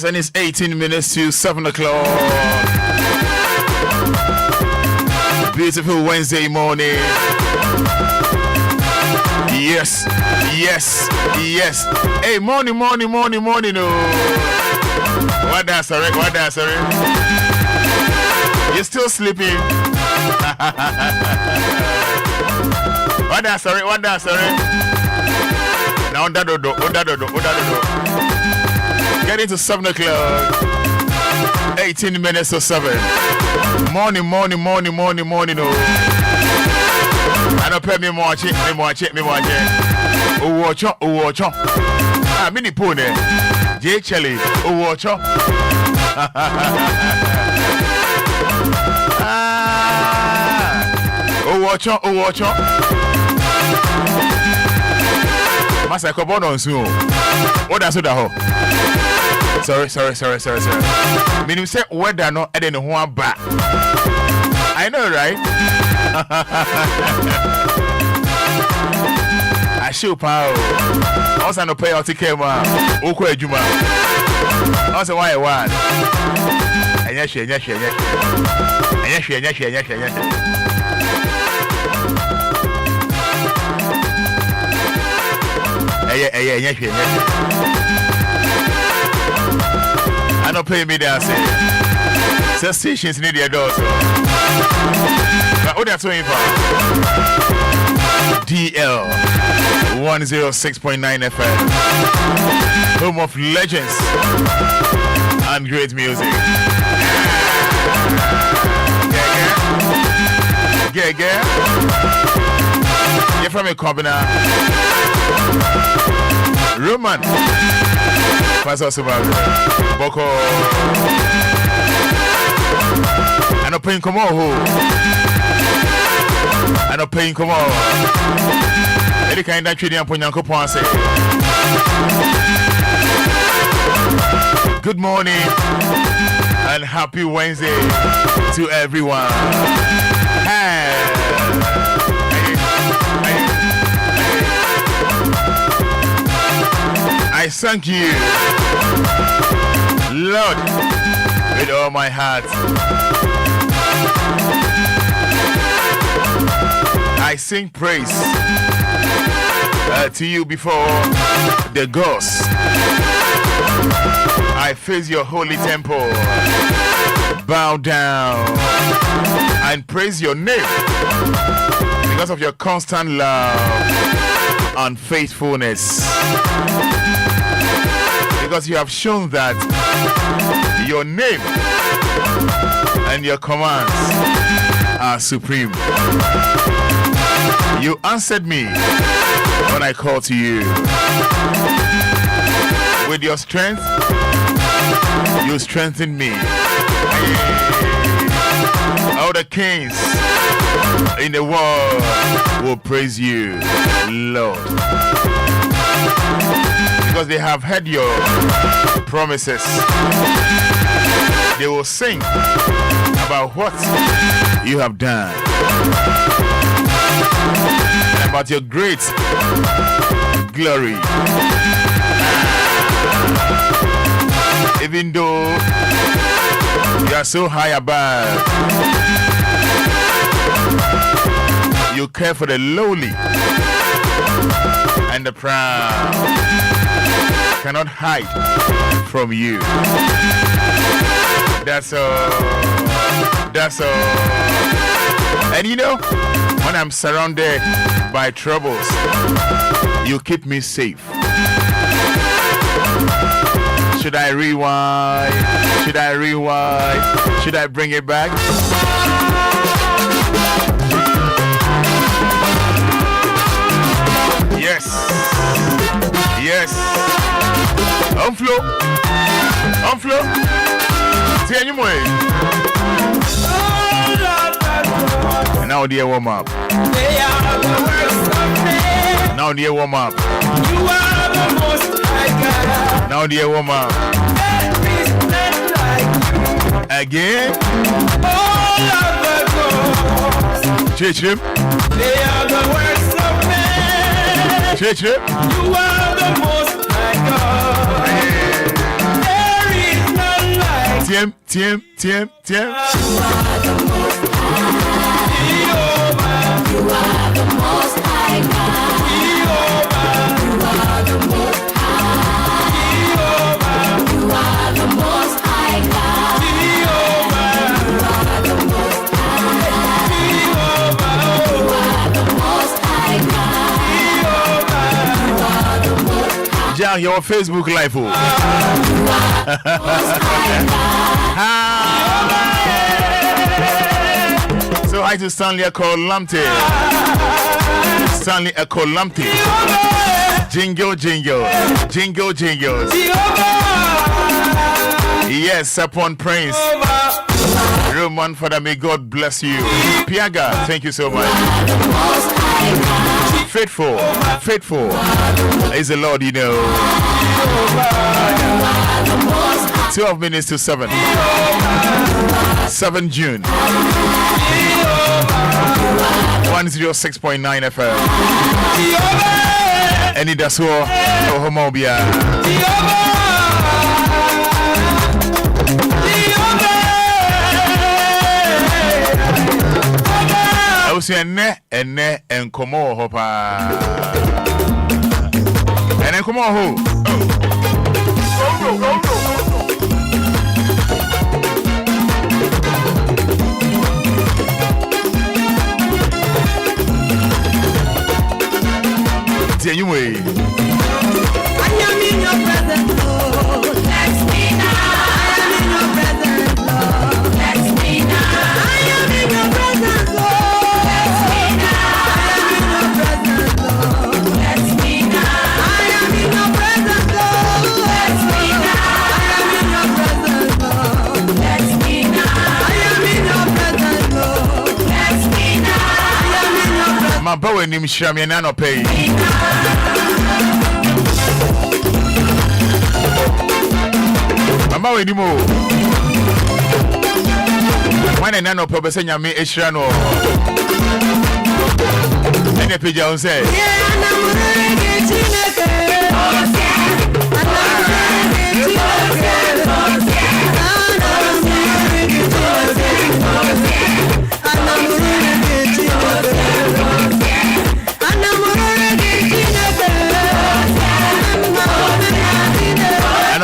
Yes, and it's 18 minutes to 7 o'clock. Beautiful Wednesday morning. Yes, yes, yes. Hey, morning, morning, morning, morning. Oh. What that's sorry? What that's sorry? You're still sleeping. What that's sorry? What that's sorry? Now that do. Getting to 7 o'clock. 18 minutes to 7. Morning. Oh. I don't pay me watch it. Oh, watch it. Ah, mini pony. J. Chelly. Oh, watch it. Oh, watch it. Masa kobo on soon. What does that? Sorry. Meaning say weather no eden ho ba. I know, right? I show power. Also no pay out ticket ma. Oko adwuma. Also why one? Anya hwe. I don't pay me there, say. Stations need their doors. But what that's waiting for? DL 106.9 FM. Home of legends and great music. Yeah. You're from a company. Roman. Pastor Subaru. Boko. I no paying come on. I no paying come on. Any kind of trading upon Yanko Ponce. Good morning and happy Wednesday to everyone. I thank you, Lord, with all my heart. I sing praise to you before the gods. I face your holy temple, bow down and praise your name because of your constant love and faithfulness. Because you have shown that your name and your commands are supreme. You answered me when I called to you. With your strength, you strengthened me. All the kings in the world will praise you, Lord. Because they have heard your promises. They will sing about what you have done and about your great glory. Even though you are so high above, you care for the lowly and the proud. Cannot hide from you. That's all. And you know, when I'm surrounded by troubles, you keep me safe. Should I rewind? Should I bring it back? Yes. On flow. See any more. And now dear warm up. Now dear warm up. Now dear warm up. Again. Church. They are the works of men. Church. You are the most high God. There is Tiem. You are the most high. You are the most high God. You are the most high. You are the most high God. You are the most high. You are the most high God. Yeah, your Facebook live. So I just Stanley Ecolamte. Stanley Ecolamte. Jingle. Yes, upon Prince. Roman Fada, may God bless you. Piaga, thank you so much. Faithful is the Lord, you know. 12 minutes to 7. 7 June. 106.9 FM. Anidaso Wɔhɔ Obia. I was ene enkomo ho pa. Ene enkomo ho. Tie you way. I am in your presence, Lord. Bless me now. I am in your presence, Lord. Bless me now. I am in your presence, Lord. Bless me now. I am in your presence, Lord. Bless me now. I am in your presence, Lord. Bless me now. I am in your presence, Lord. Bless me now. I am in your presence, Lord. Bless me now. I am in your presence. My boy nim sham ye na no pay. Mama we ni mo. When na no pebe se nyame ehira no. Ene peja on say.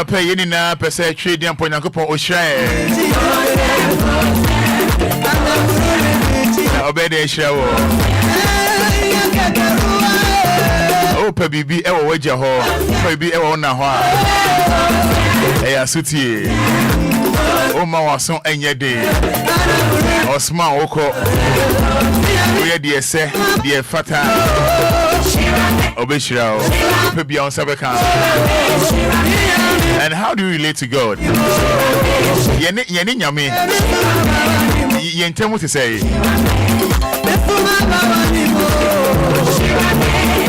Pay any na per se trade and point uncle or share. Obey the show. Oh, baby, ever wage your hole. Baby, ever on a hoa. Hey, a suti. Oh, my was so any day. Or small oko. Where dear say, dear Fada. Obia, baby on Sabaka. And how do you relate to God? Yeni what to say.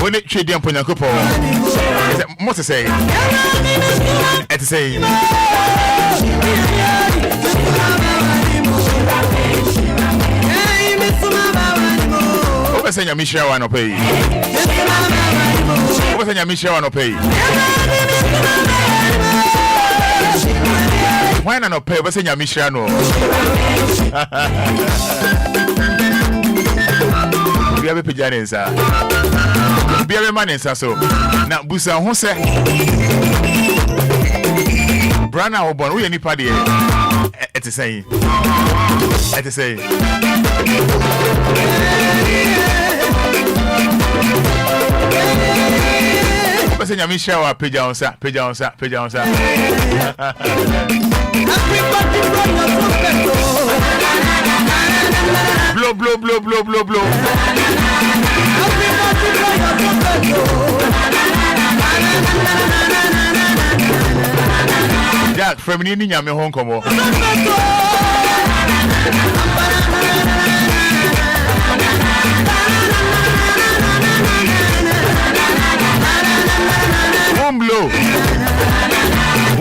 When it trade them pony couple, what to say? To say. What's your mission? One to pay. What's your mission? One to pay. Why not pay? What's your mission? We have a pigeon, sir. We have a man, sir. So now, Busa, who say Brana or Bon, we any party at the same. At the same. What's in your mission? Pigeon, sir. Pigeon, sir. Pigeon, sir. Blow, blow, blow, blow, blow, blow. Jack, from India, me home come. One blow.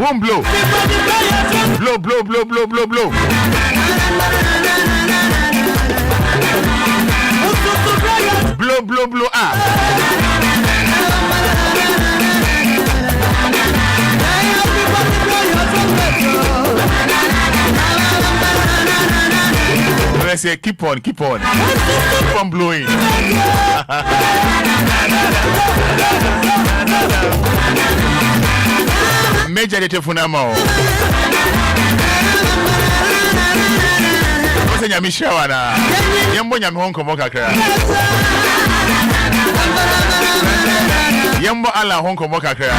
One blow. Blow, blow, blow, blow, blow, blow. Blow, blow, blow up. say keep on blowing. Major de telefonamo. What's in your mishawana? Yambo nyam hon komo kakra. Yambo ala hon komo kakra.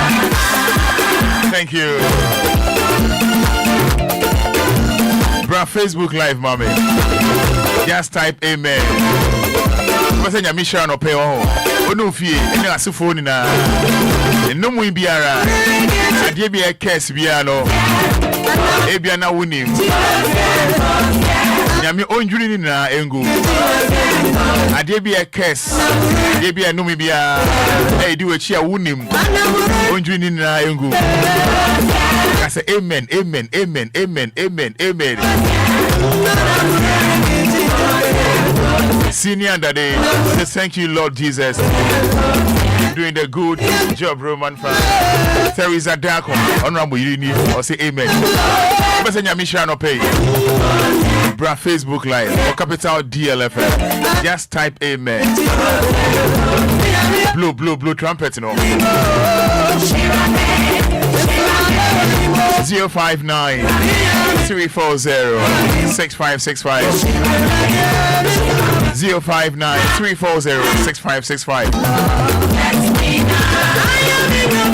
Thank you. Bra Facebook Live, mommy. Just type amen. What's in your mission or pay on? Oh, no fear. Any asufoni na. No mu biara. Adie bi e curse biara no. Ebia na wunim. Nyame onjuri ni na engu. Adie bi e curse. Adie bi no mu biara. E di wechi a wunim. Onjuri ni na engu. I say amen, amen, amen, amen, amen, amen. Senior and Daddy, say thank you, Lord Jesus. Doing the good job, Roman fan. Teresa Darko, Honorable Yini, or say amen. Person your mission no pay. Bra Facebook Live or capital DLFM. Just type amen. Blue trumpet, you know. 059 340 6565 059 340 6565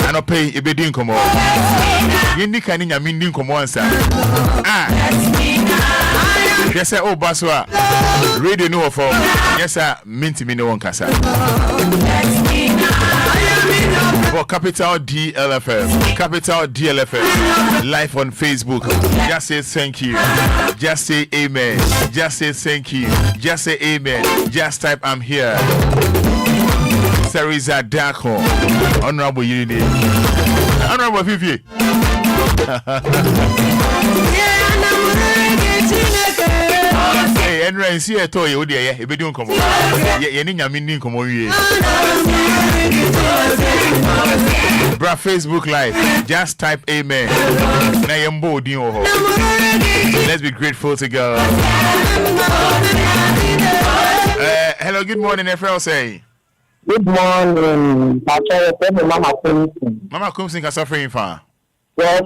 and pay a bidding come on. You need can in meaning come on, sir. Yes, sir. Oh, Baswa. Radio no for. Yes, sir. Minty me no one casa. For capital DLFM. Capital DLFM. Live on Facebook. Just say thank you. Just say amen. Just say thank you. Just say amen. Just type I'm here. Teresa Darko. Honorable Unity. Honorable Vivi. Hey, Enra, see a toy, oh dear, if you don't come on. Ye ninja meaning come on. Bra Facebook Live, just type amen. Let's be grateful to God. Hello, good morning, FL say. Good morning, Mama Kumsin. Mama Kumsin can suffer for. Yes,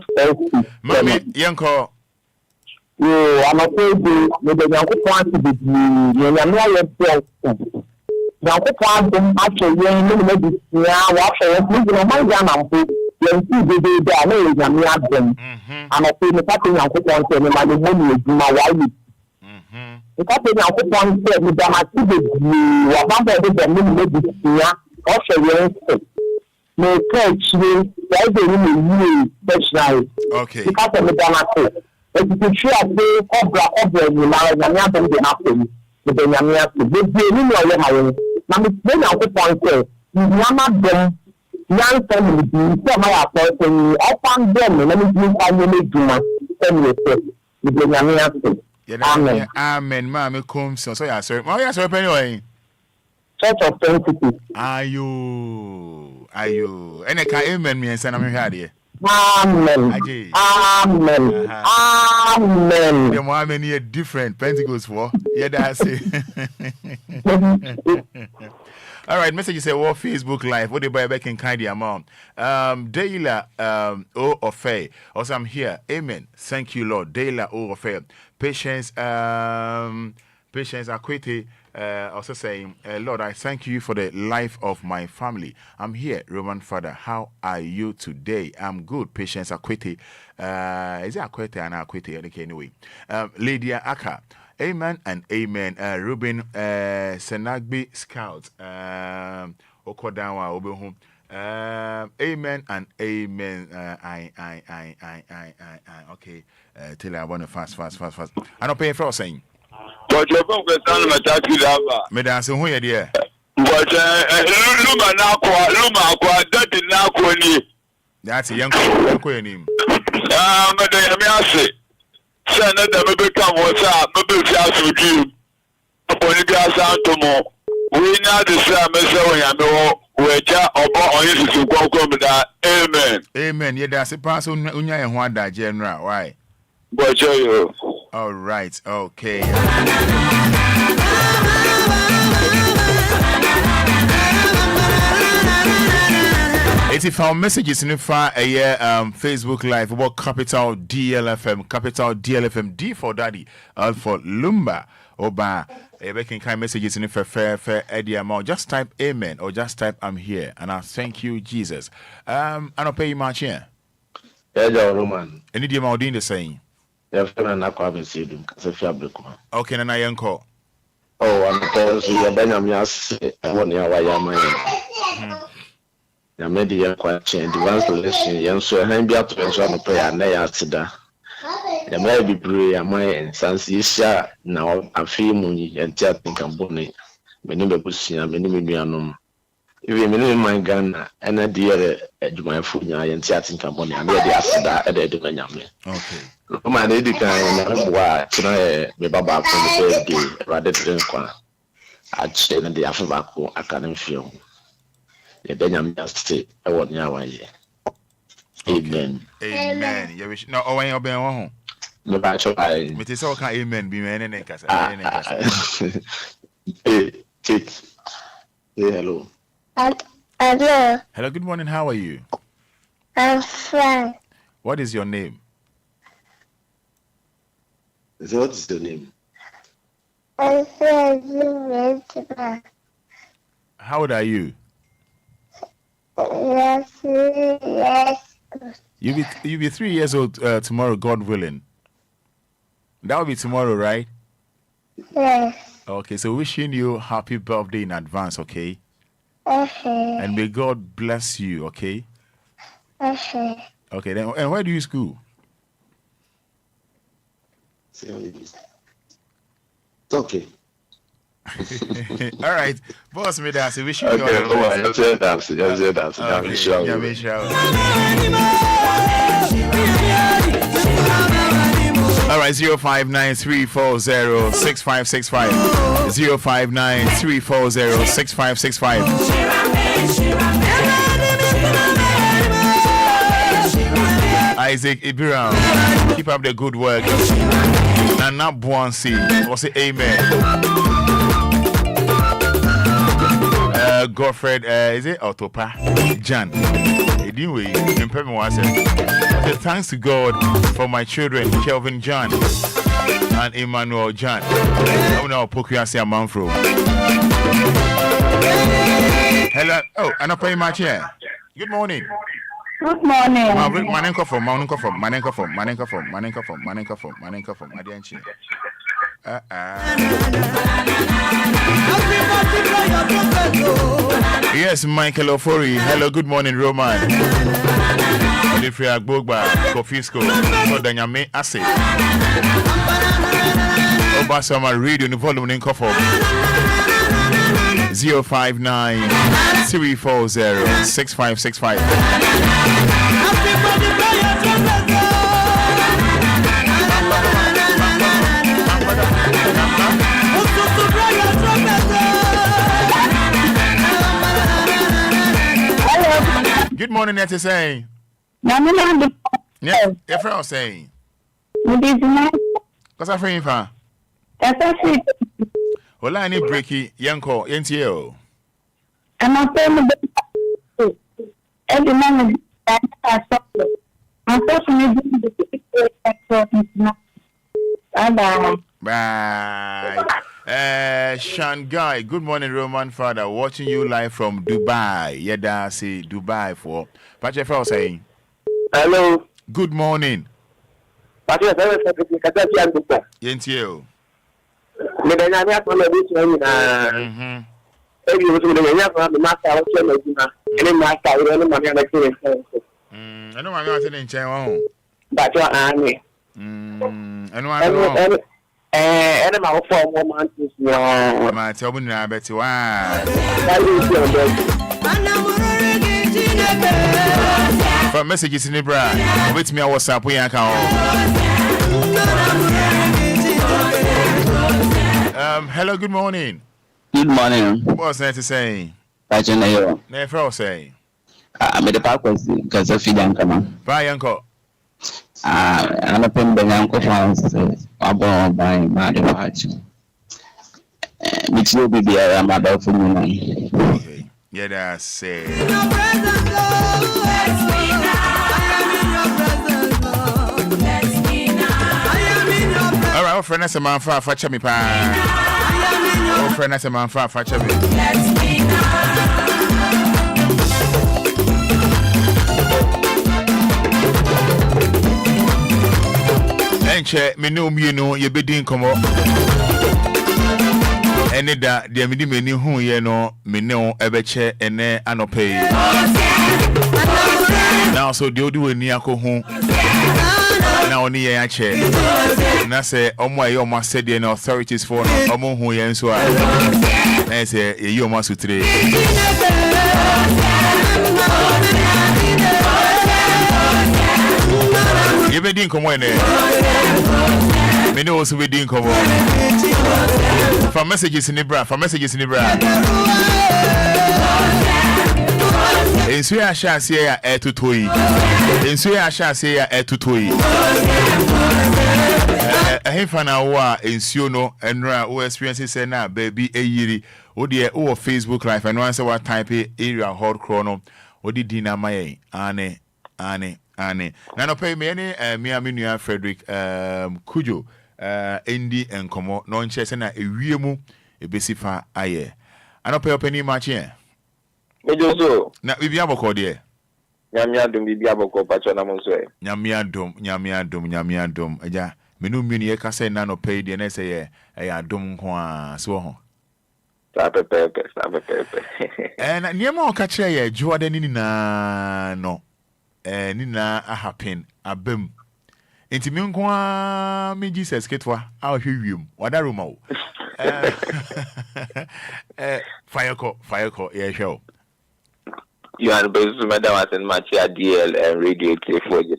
Mommy, Yanko. I'm afraid with the young point to be you know young point actually maybe watch my gram and put you see the I know them. I'm afraid the young point to my money is my wife. The young point said with them I see the also no catch me right there in the okay. Because of the drama. If you sure say Obia you now Nyamia don dey happen the Nyamia to be any no we hawo na me na ko point say Nyama dem yan family bi so ma ya so say ofan dem na me bi kwa nyele duma say me say the Nyamia to amen amen ma me kom so ya sorry ma ya sorry penny o Church of Sanctity ayo ene ka amen me ensa na me hwa de Amen. Amen. Amen. The Mohammed is different. Pentecost for. Yeah, that's it. All right, message say what Facebook Live. What they buy back in kind amount. Deila Ofe. Also I'm here. Amen. Thank you, Lord. Deila Ofe. Patience Akwete. Also saying, Lord, I thank you for the life of my family. I'm here, Roman Fada. How are you today? I'm good. Patience Akwete. Is it Akwete and Akwete? Okay, anyway. Lydia Aka. Amen and amen. Ruben Senagbi Scout. Okodawa Obehum. Amen and amen. Okay. Till I want to fast. I don't pay for saying. But your phone can stand my taxi driver. Madam, so who are there? But Lumba that is now that's a young name. Madam, I say, send them a big come what's up, maybe just with you. Upon the gas out tomorrow. We now decide, Mr. We're on his to go with that. Amen. Amen. Yeah, that's a person who you want that general. Why? But you. All right. Okay. If found messages in far a year Facebook Live about capital DLFM D for Daddy, L for Lumba, Oba. Making kind messages in fair Eddie amount. Just type amen or just type I'm here and I thank you Jesus. I don't pay you much here. Yeah, Roman. Any day I'm doing the same. Yeah, I'm not going to see them. Okay, and I uncle. Oh, I'm going to see a Benjamin. I want you why I'm I made the question, the one selection, young so I be up to a prayer and they asked that. The may be brave, and my and Sansia now a few money and chatting company. Many people see a minimum. Even minimum my gun and a dear at my food and chatting company, and they asked that at the Benjamin. Okay. My lady can why tonight, me Baba from the day rather than qua. I'd stay in the Afro Academy film. The Benjamin stay. I want you away. Amen. Amen. You wish no. Oh, when you're being home. No, but I. But it's all kind of amen. Be man and casa. Hey, hello. Hello. Hello. Good morning. How are you? I'm fine. What is your name? So what is your name? I'm fine. How old are you? Yes. You'll be 3 years old tomorrow, God willing. That will be tomorrow, right? Yes. Okay, so wishing you happy birthday in advance, okay? Okay. And may God bless you, okay? Okay. Okay, then and where do you school? It's okay. All right, boss, me that. Wish you Okay, all the best. just say that. Okay, yeah, me sure. All right, 059-340-6565. 059-340-6565. Isaac Ibiram, keep up the good work. Nana Buansi, we'll say amen. Godfred, is it Autopa? Jan. Anyway, thanks to God for my children, Kelvin John and Emmanuel John. I'm now Pokuasi Manfro. Hello. Oh, I'm not paying much here. Good morning. Good morning. Manenko from. Adianchi. Yes, Michael Ofori. Hello, good morning, Roman. Olifria Gbogba, Kofisco, Kodanyame Ase. Obasama Radio, the volume in Kofo. 059-340-6565. Good morning, that's saying. Yeah, your friend was saying. What's that friend for? Well, I need breaky, Yanko, NTO. I'm a family. Every moment, unfortunately, Bye. Shanghai. Good morning, Roman Fada. Watching you live from Dubai. Yeah, see Dubai for. Patrick Frau saying. Hello. Good morning. Patrick, NTO. I know I'm not in China. But you are Annie. I know I'm not. And I'm out for 1 month. My tell me now, Betty. Wow. For messages in the bra, with me, I was up. We are hello, good morning. Good morning. What's that to say? Never say. I made a park because of Fidan. Bye, uncle. I'm a pen by Uncle Francis, about by my departure. Which will be a mother for me. Okay. Yeah, that's it. All right, friend, that's a man for me. Oh, friend, that's a man for me. Enche, me know you be doing come up. Any that the many who ye know me know ebeche ene anope. Now so do any alcohol. Now only a chair. Na say omo ayo ma said the authorities for omo hu yen so a. Na say you ma sutre. You be din komo ene. Me know also be din komo. For messages in the bra, Ensu ya sha se ya etutoi. Hefa na wa ensuo no enra o experience say na baby eyiri. O de o Facebook live and one say what type area hot chrono. O di na maye ane. Na no pay me any me nua Frederick Kujo Endi enkomo no nche se na ewiemu ebesifa aye. Ano pay openi match here. Mejoso Na bibi aboko de. Nyamia dum bibi aboko pacho na monso e. Nyamia dum. Eja menu mini e ka say na no pay de na say ye adum nko a so ho. Sa pepe. Na niema o ka kire ye juade ni na no. Ni na happen abem. Enti me nko a me Jesus ketwa a hwe wiem. Wada roma o. Fire call yeah show. You are the madam at Matia DL and radio for you.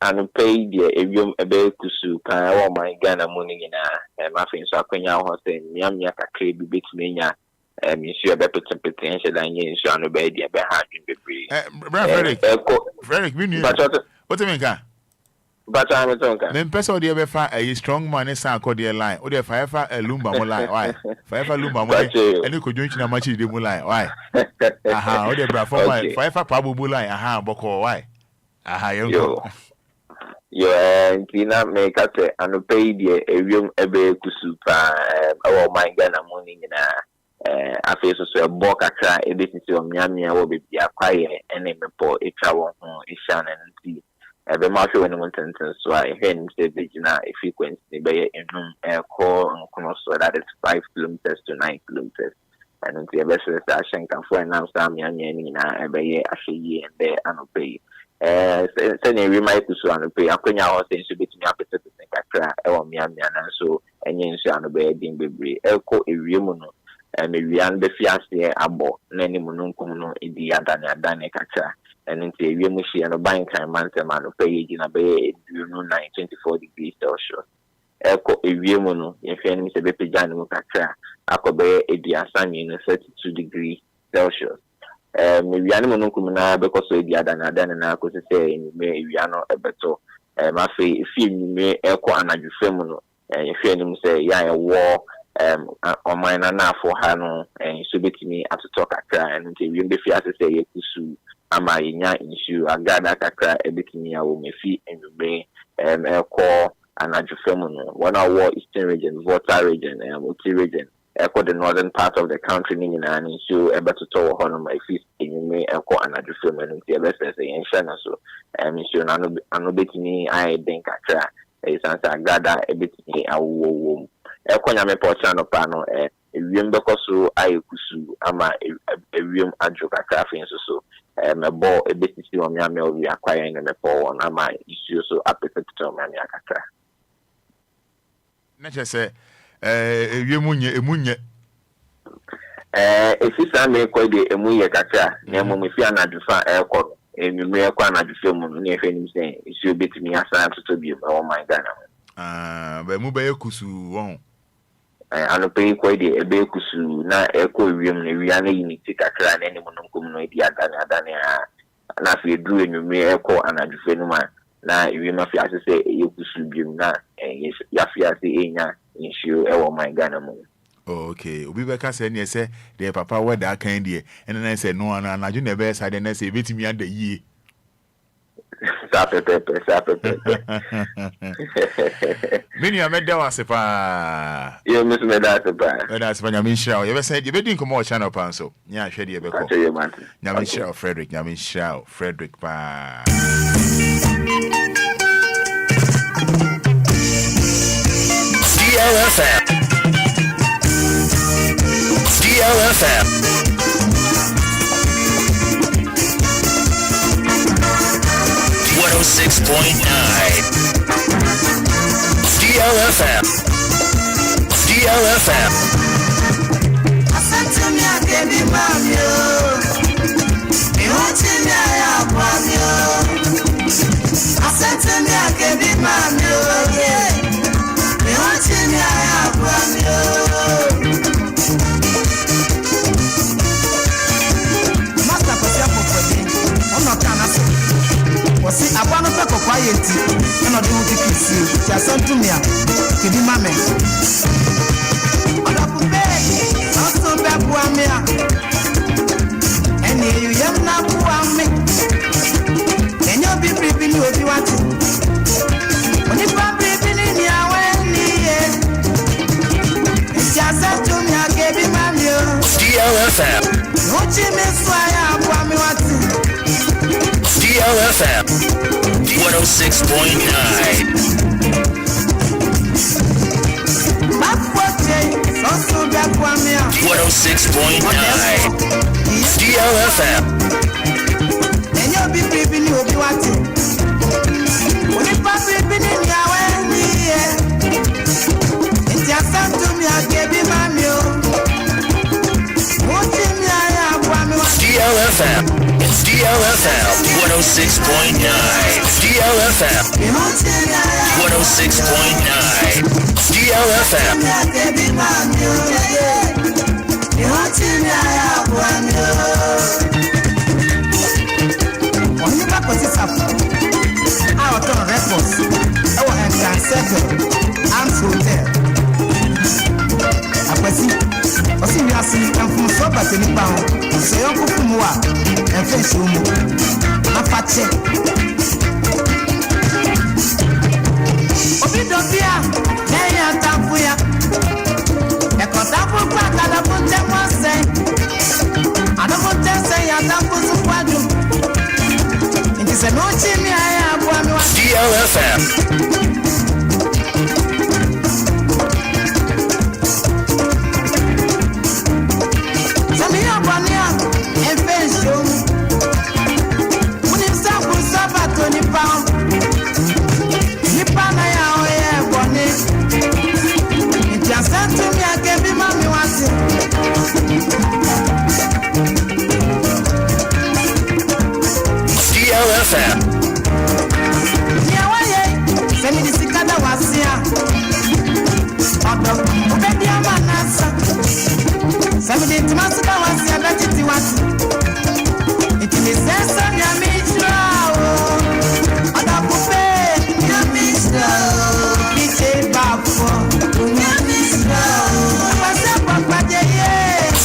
And pay the avium a bell kusu can I want my Ghana morning in a muffin so I can now host and Yamia crabby bit mania. Monsieur Beppe potential and yen shall obey the behind Frederick, what do you mean? But I'm a tonka. Then person the ever a strong man is a cordial line. Or the fire Lumba mo line. Why? Fire Lumba mo and you could join a much de line. Why? Aha, or the bra for my fire probable line. Aha, boko. Why? Aha, you and Tina make us and pay the avium ebe kusupa our my Ghana morning in a face of a book. I try a business of Miami will be acquired and name for a travel Ishan and see. Every market when one sentence, so I heard him say a frequency by a core and so that is 5 kilometers to 9 kilometers. And the vessel station can for now some young a bay actually and there and pay. Sending remind to so and pay. I couldn't house in to be to me up to Kakra or Miami and so and yen shan obey being baby. Elko a remuno and maybe and the fiancé abo, Nenny Mununkuno in the Adana Kakra. And into a Yamushi and a bank and man pay in a bay 24 degrees Celsius. Echo a Yamuno, if any Mr. Bepijan Mukatra, Akobe a Diasan in 32 degrees Celsius. Maybe animal Kumana because of the Adana and I could say in May Viano a beto. Mafi, if you may echo and you femono, and if you say, yeah, a war. On my nana for Hano and so bet me at to talk a cry and you be fair to say Kusu ama inya issue a gada kakra ebitini a wo mefi and you bring a call and a femono 1 hour eastern region, Volta region, Multi region, echo the northern part of the country in an issue able to tow on my feet and you may echo and a femono and the best as a shana so issue anobetini I think a cry is answer gada ebitini a wo. Ekonya me portion no pano ewiem bekoso ayekusu ama ewiem adwo kakra fin so me bo ebetisi o me ame obi akwaye ne me po won ama issue so apete to me akakra na chese ewiem emunye efisa me ko de emunye kakra na mo me fi anadufa ekọ enwumre ekọ anadufa mu na efe nim se issue betimi asa to bi o my Ghana ba mu ba yekusu won ano pay ko de ebe kusu na eko wiem na wi ana unity kakra na ene mononkom no di adane na fi duru enwumre eko anadufe no ma na we ma fi ase say e kusu biom na ya fi ase enya insure e wo my Ghana mu. Okay, Obi beka say ne say the papa where that kind there and then I say no na you never say then say betimi and the ye. Sapepe. Many are made was pa. You miss me that pa. That's when you mean show. You said you didn't come on channel pan so. Yeah, share the beko. Nyamin show Frederick, Nyamin show Frederick pa. DLFM 106.9 DLFM Asantumia kebi mamio Iwachimia ya kwamio Asantumia kebi mamio Iwachimia ya kwamio Master Kosia Popodi Ono kanasa Wasi abano peko kwa yeti Eno di muti kisi Tia Asantumia kebi mamio Also Babuamia and you yam na buame. Then you'll be prepping you if you want to. When you are prepping in your way, it's just up to me. I gave him my meal. DLFM No Jimmy Swire, Buami what? DLFM 106.9 Also Babuamia 106.9 DLFM then you'll be prepping you if you want to. When you are prepping in your way, it's just up to me. I gave him my meal. DLFM 106.9 DLFM 106.9 DLFM Osi mi asi enfun so bate ni pa won se yon kuku mu wa enfe so mu afa che obi do bia na ya tafu ya e ko tafu pa kala bu te mo se ado bu te se ya tafu su kwadu nti se no chi mi aya abu ami wa DLFM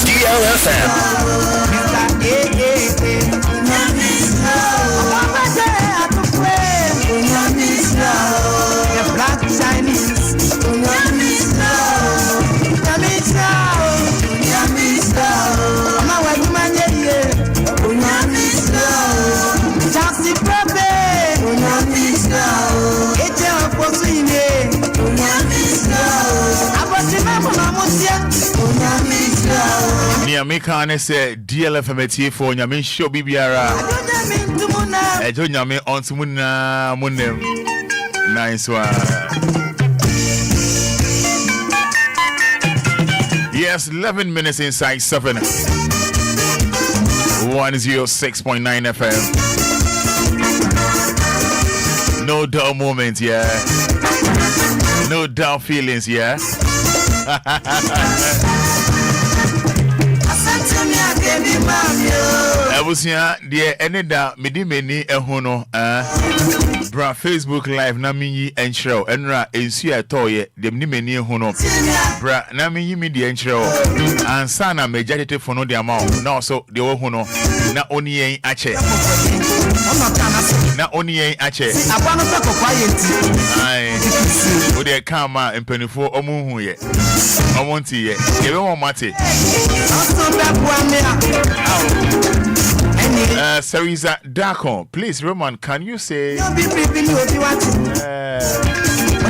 DLFM Mekane say DLFM for Nyamin show Bibiara. Ejo Nyame on Muna Munem. Nice one. Yes, 11 minutes inside 7. 106.9 FM. No dull moments, yeah. No dull feelings, yeah. Abusia de eneda medi meni ehu no bra Facebook live na minyi enchrew enra ensu etoye de meni meni ehu no bra na minyi mi de enchrew ansa na meja tetefo no de ama na so de wo hu no na oni yen ache na oni yen ache Abano to kokwa yenti. ai o de kama empanifo omu ye omonti ye ye be won mate Seriza Dakon, please, Roman, can you say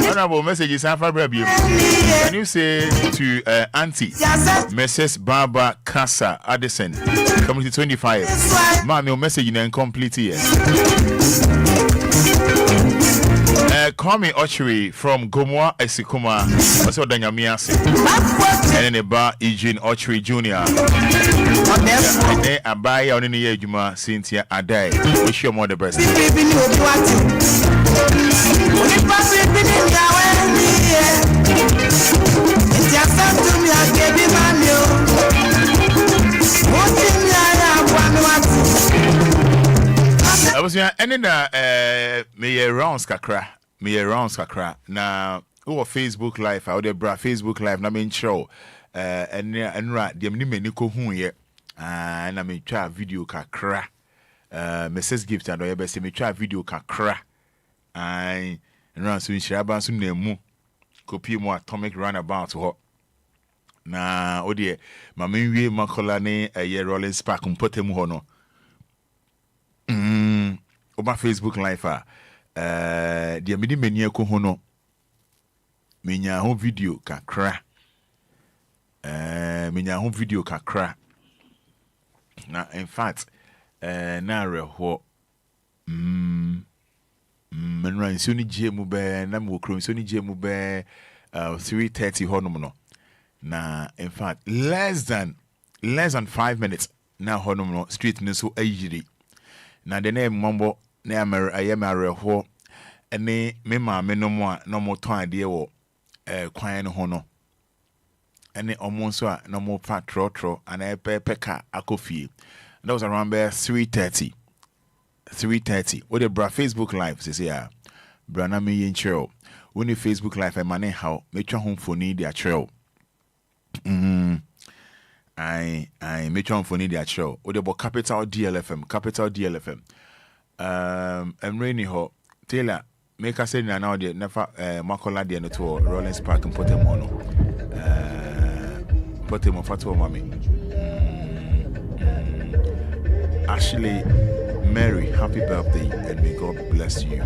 honorable messages? Can you say to Auntie Mrs. Barbara Casa Addison, Community 25? Ma'am, your message is incomplete here. Call me Ochiri from Gomoa Esikuma, also Danyamiasi, and then a bar Eugene Ochiri Jr. Abaya on any Juma Cynthia Adai. Wish you more the best. I was here, and then me rounds kakra. Na o Facebook live out there bra Facebook live na me show enra dem ni mani ko hu ye na me twa video kakra Mrs Gift and oyebe se me twa video kakra enra so nshira ban so na mu copy mu atomic runabout ho na o de ma me wie makola ne ye rolling spark mpotem ho no oba Facebook live dia medi mani ko no menya ho video kakra na in fact na reho menra nsoni gemu be na mo kro nsoni gemu be 3:30 honum no na in fact less than 5 minutes na honum no street no so ayiri na de na mombo na ayemareho ene me ma me no mo a no mo ton ade wo kwan no ho no ene omo so a no mo pa trotro ana peka akofie. That was around 3:30 with the bra Facebook live say ya bra na me yin chiro when the Facebook live mane how me twa home for need their chiro I me twa home for need their chiro with the capital DLFM I'm rainy ho Taylor make us say now the never makola de no to Rolling Spark and put them on fatu mami Ashley Mary, happy birthday and may God bless you.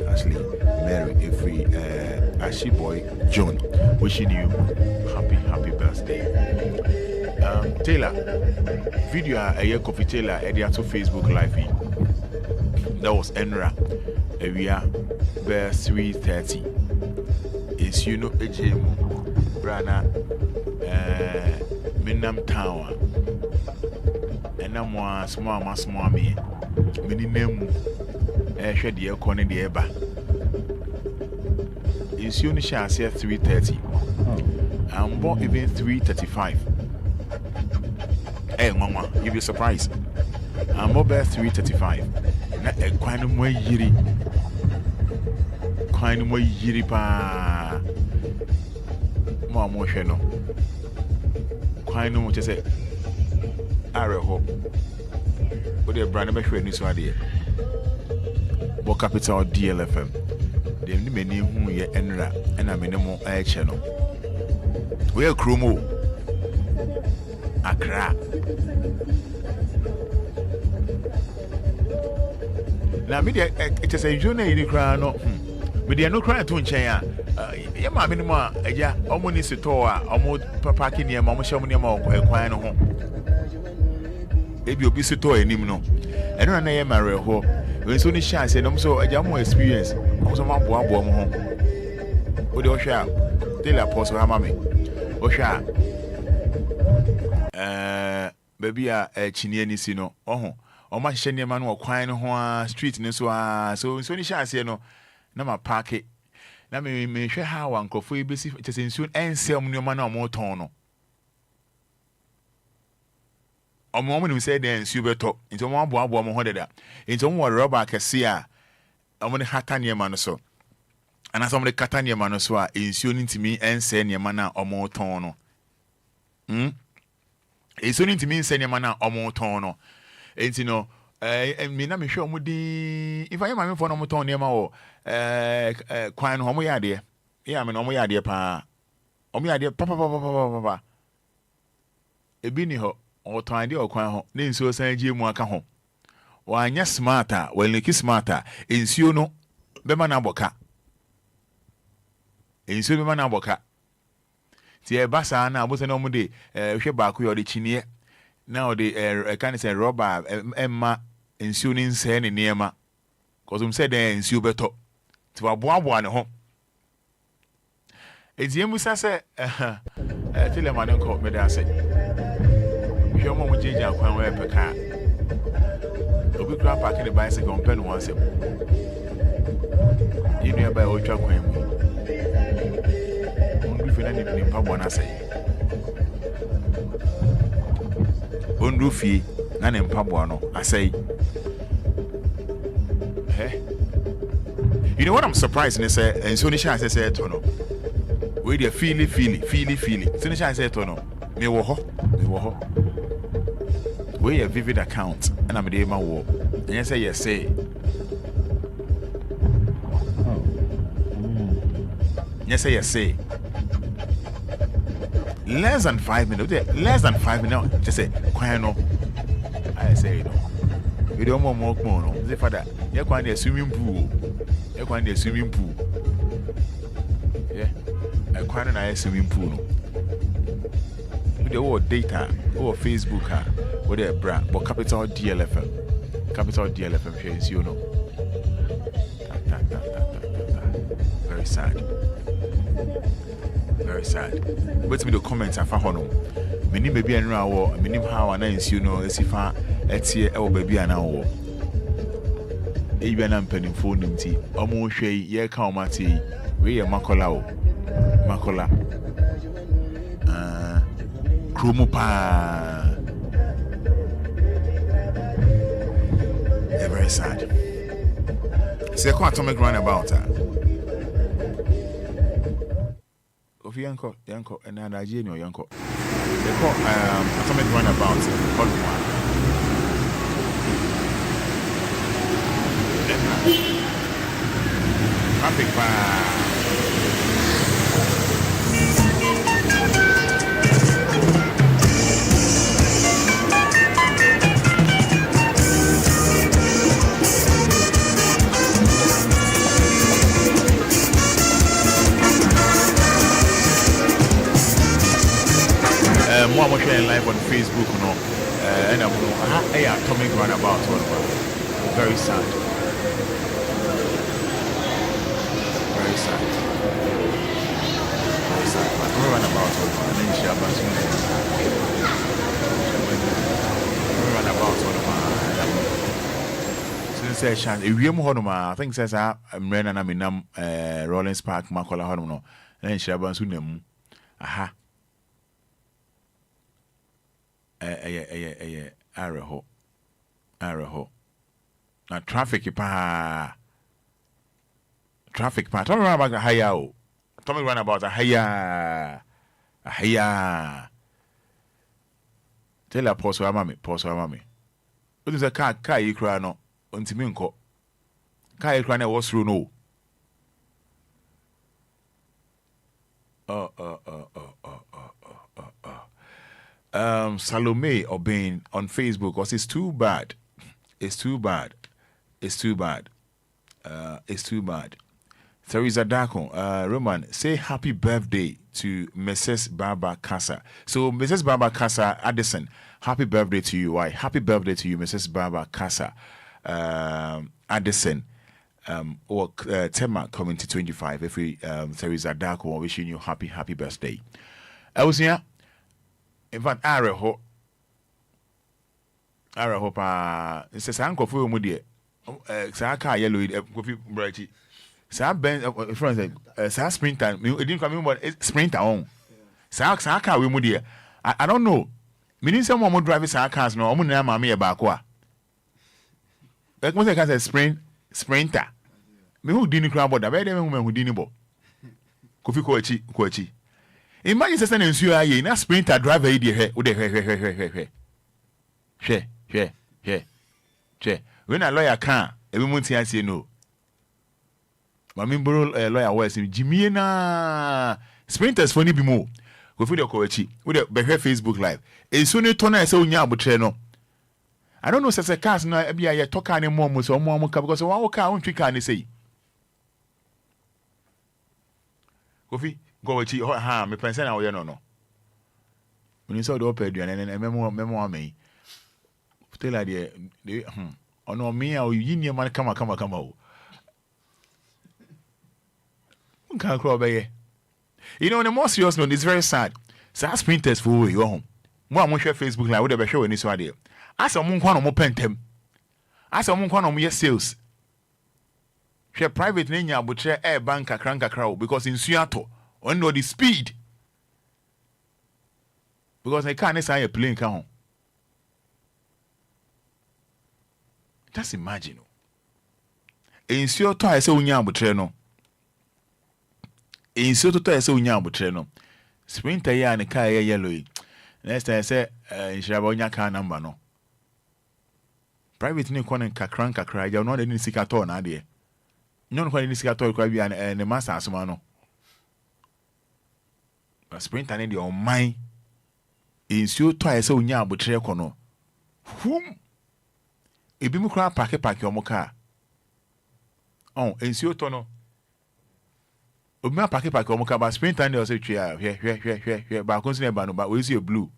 Ashley Mary, every Ashley boy John, wishing you happy birthday. Taylor, video a year coffee Taylor at the Facebook live. That was Enra. We are bear 3:30. It's you know a gym, Brana, Minam Tower. And I'm one small me. Minimum shed the corner the eba. It's you shall say 3:30. I'm born even 3:35. Hey, Mama, you'll be surprised. I'm about 3:35. Na quite more yiri. Quite more yiri pa. Mama, no. Quite no much to say. I hope. But the brand never showed any so idea. But capital DLFM. The many who ye enra and a minimum air channel. We are Krumo Accra. Now, media it is a journey in the crown. No, media no cry to China. Yama minima, ya, almost a toa, almost parking near Mamma Shamanama or Quine home. Ebi obi sito enim no eno na ye mare ho we so ni chance no so agya mo experience mo so maboa mo ho o de o hwa Taylor post ha mame o hwa baby a chini ani si no oho o ma hye ne ma no kwan no ho a street ne so a so ni chance no na ma park na me hwe ha wa nkofo e besi chese nsu ensem no ma na mo ton no Omo nim say den nsuo beto. Nti omo aboabo omo ho deda. Nti omo rubber kese a omo ne hata niema no so. Ana so omo de kata niema no so a nsuo ntimi ense niema na omo ton no. Nsuo ntimi ense niema na omo ton no. Nti no me na me hwe omo di if I am for no omo ton niema wo kwan no omo ya de. Yeah, me no omo ya de pa. Omo ya de pa. Ebi ni ho oton ade okwan ho na nsuo san gie mu aka ho wanya smarter weleki smarter nsuo no bema na aboka nsuo bema na aboka ti e basa na abose na omude hwe baako yo de chinie na o de kan say rubber emma nsuo ni nse ne niema cause um say den nsuo beto ti waboaboa ne ho eziemu sa se telemane ko me da say you mom jeja kwan we peka obi kra park the bicycle on pen once you know by otwa kwan mu ondu fi na ni pabo na say ondu fi na ni pabo no asay you know what I'm surprised in say and so ni sha say to no we dey feely so ni sha say to no me wo ho we a vivid account and I'm the ma wo and you say yes say less than 5 minutes just say kwano I say no we don't more no say Fada you kwan the swimming pool yeah I kwan na swimming pool no the word data or Facebook or the brand but capital DLFM shares you know very sad but me the comments afa hono meni baby anra wo meni how anansi you know esifa etie e wo baby anawo e bia na mpanin phone nimti omo hwei ye ka o mate we ye makola Kromo pa. Very sad. Say ko atomic runabout. Of yanko and Nigeria no yanko. They call atomic runabout traffic pa. More watching live on Facebook, no, and I'm atomic runabout. Very sad. Runabout. And then she runabout. I think says I'm running. I'm in Rollins Park, Makola Hono. And then she about to aha. Araho. Na traffic pa. Tell me about a higher. Tell me about a higher. Tell her pause for mommy. What is a car you cry no? Untiminko. Car you cry no was through no. Salome Obin on Facebook because it's too bad. Teresa Dako, Roman, say happy birthday to Mrs. Barbara Casa. So Mrs. Barbara Casa Addison, happy birthday to you. Why? Happy birthday to you, Mrs. Barbara Casa Addison. Or Tema coming to 25. If we Teresa Dako wishing you happy birthday. I was here. In fact, Araho pa. It says uncle for Mudi. Saka yellow coffee brighty. Sa Ben friends sa sprinter. It didn't come in but sprinter on. Saka we Mudi. I don't know. Meaning some more drivers are cars no omu na mama e ba ko a. Like mo say can say sprinter. Me who dini kra boda be dem who dini bo. Kofi ko achi. Imagine say na nsuo aye na sprinter driver e dey hwe wo dey hwe. Hwe. When a lawyer can ebi mo ti ase no. Mami bro lawyer was Jimmy na sprinters for ni bi mo. Kofi dey ko achi. Wo dey be hwe Facebook live. Ensuo ne to na say onya abotre no. I don't know say cars na e bia ye to car ne mo so mo ka because one car won twi car ne say. Kofi go achi ha me pense na wo ye no. When so do pay aduane ne memo amei. Tell her the ono me a you ni man kama o. Unka kro be. You know, on a more serious note, it's very sad. So sprinters for you home. Mo am share Facebook live, we dey show any so ade. As am nkwa no mo pentem. As am nkwa no mo yes sales. Share private na nya abotre air bank kakra because in suato on no the speed. Because I can't say a plane can home. Just imagine. Ensure to I say unya abotre no. Ensure to I say unya abotre no. Sprinter ya ne car yellow. Next time I say insuraba unya car number no. Private ni kwan kakra ya no dey ni sika to na de. Nyon kwan ni sika to kwa bia ne master asoma no. But sprinter ni dey on mine. Ensure to I say unya abotre kono. Ebi mu kra pake omo car. Oh, ensure to no. Obi ma pake omo car, but sprinter dey say twa hwe ba kon sin ba no ba we see a blue.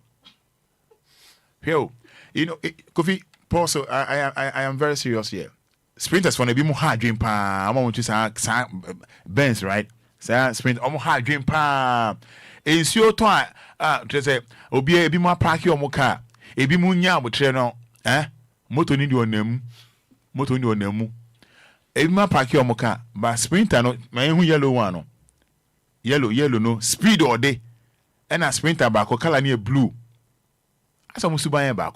Hwe, you know, Kofi, Paul, so I am very serious here. Sprinters for ebi mu hard dream pa. I want to say Benz, right? Say sprint omo hard dream pa. Ensure to say obi ebi mu pake omo car. Ebi mu nya abotre no, moto ni di onam. Ebi ma park your car, but sprinter no, my hu yellow one no. Yellow no, speed or day. And a sprinter back or color near blue. As I must buy a back.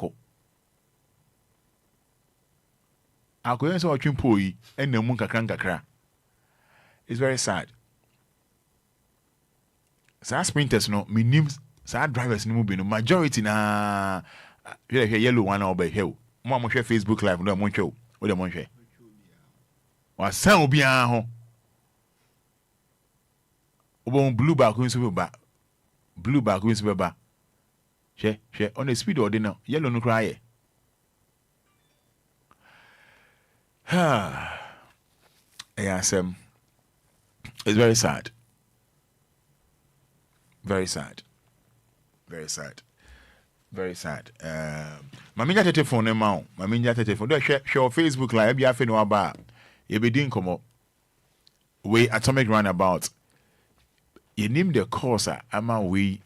I go so a chimpoi and the munka cranka. It's very sad. Sa sprinters no, me names, sa drivers no be no majority na yellow one or by hell. Mo share Facebook live no mo show. What mo share? Wa san Obia ho. Obo blue back win so ba. Blue back win so ba. Share on the speed or no. Yellow no cry. Yes, it's very sad. Very sad. Maminja telephone ne ma o. Maminja telephone. Do share Facebook live bia fe no aba. Ye be din komo. We atomic runabout. You name the course ama we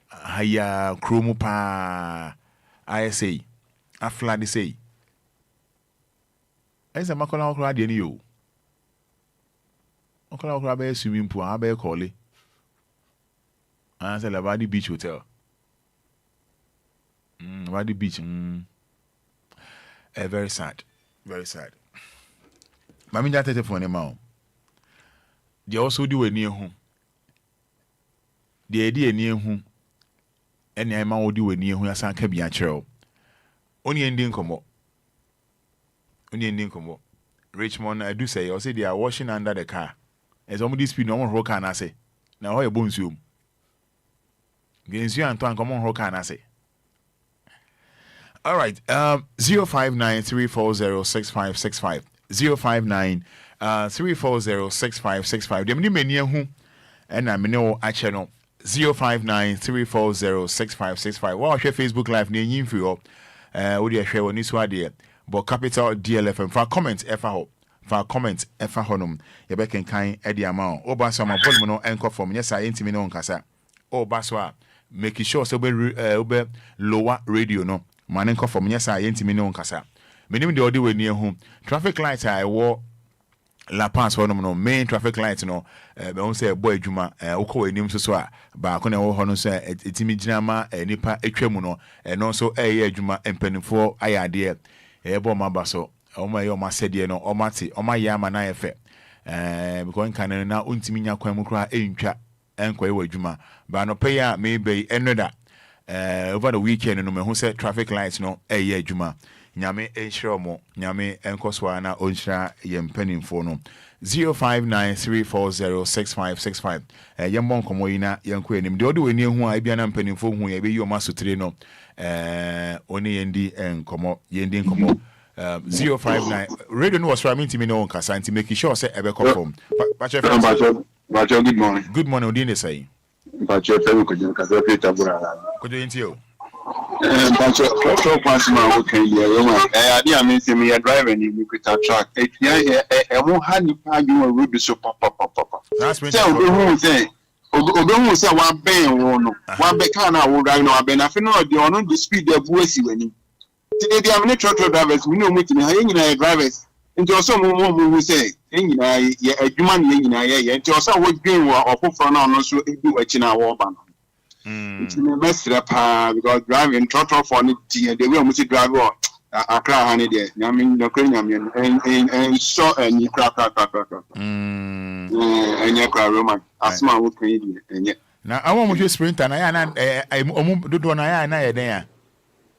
haya chromo pa ISA. Afla de say. Esa makola okra de ni yo. Okra okra be swimming pool, aba call it. Answer Labadi Beach Hotel. Labadi Beach. Very sad. Mami that telephone now. They also do a near home. The idea near home. Any amount will do a near home as I can be a child. Only ending come. Richmond, I do say, or say they are washing under the car. As somebody speed no one rock and I say. Now how you bones you? Against you and Tuan come on rock and I say. All right. 059-340-6565. 059-340-6565. Dem ni many who and I know a channel 059-340-6565. Well, share Facebook live near you for you. Would you share on this idea? But capital DLFM for comments ever honum. You back in kind Eddie amount. Oba some volume no anchor from yes, I intimate on Casa. Oh, Baswa. Making sure so be lower radio no. Man anchor from yes, I intimate on Casa. Minimum the audio near home. Traffic lights I wore La Paz no main traffic light no be won say boy adwuma wokɔ anim so a ba ko na wo hɔ no say etimi gyina ma nipa atwam no no so ɛyɛ adwuma mpanimfo ayade ɛbɔ maba so ɔma yɛ ɔma sɛdeɛ no ɔma te ɔma yɛ ama na yɛ fɛ because nkan na untimi nya kwan mu kra entwa enkɔ yɛ adwuma ba no pay a maybe enoda over the weekend no me hu say traffic lights no ɛyɛ adwuma nyame enhire mo nyame enkoswa na onhira yempanimfo no 0593406565 yembo nkomo yi na yenko enim de odi weni hu a bia na mpanimfo hu ye be yi o masotire no oni yendi nkomo 059 radio no was from me no nkasa nti make sure say ebe confirm Bacho good morning. Good morning, odi ne say Bacho FM ko jin kasa pe tabura ko do enti o Bacho so pass ma o kan ye yo ma ade am say me driver ni me kwita track e tia e mo ha ni pa adwo road so papa that's me say obo hu say wa ben wo no wa be car na wo drive no wa ben afi no de ono the speed e bu asi wani ti dey am ni truck drivers me no mutimi ha ye nyina drivers nti oso mo say ye nyina ye adwuma ne ye nyina ye nti oso wo dwen wo ofoforo na ono so ebi wachi na wo ba no it's me mesra pa because driving truck for the way we see drive akra ha ne de I mean no kra nyam and so any crack any crack roman asma wo kan yi enye na awon mo sprinter na ya na omu dodo na ya na ye den ya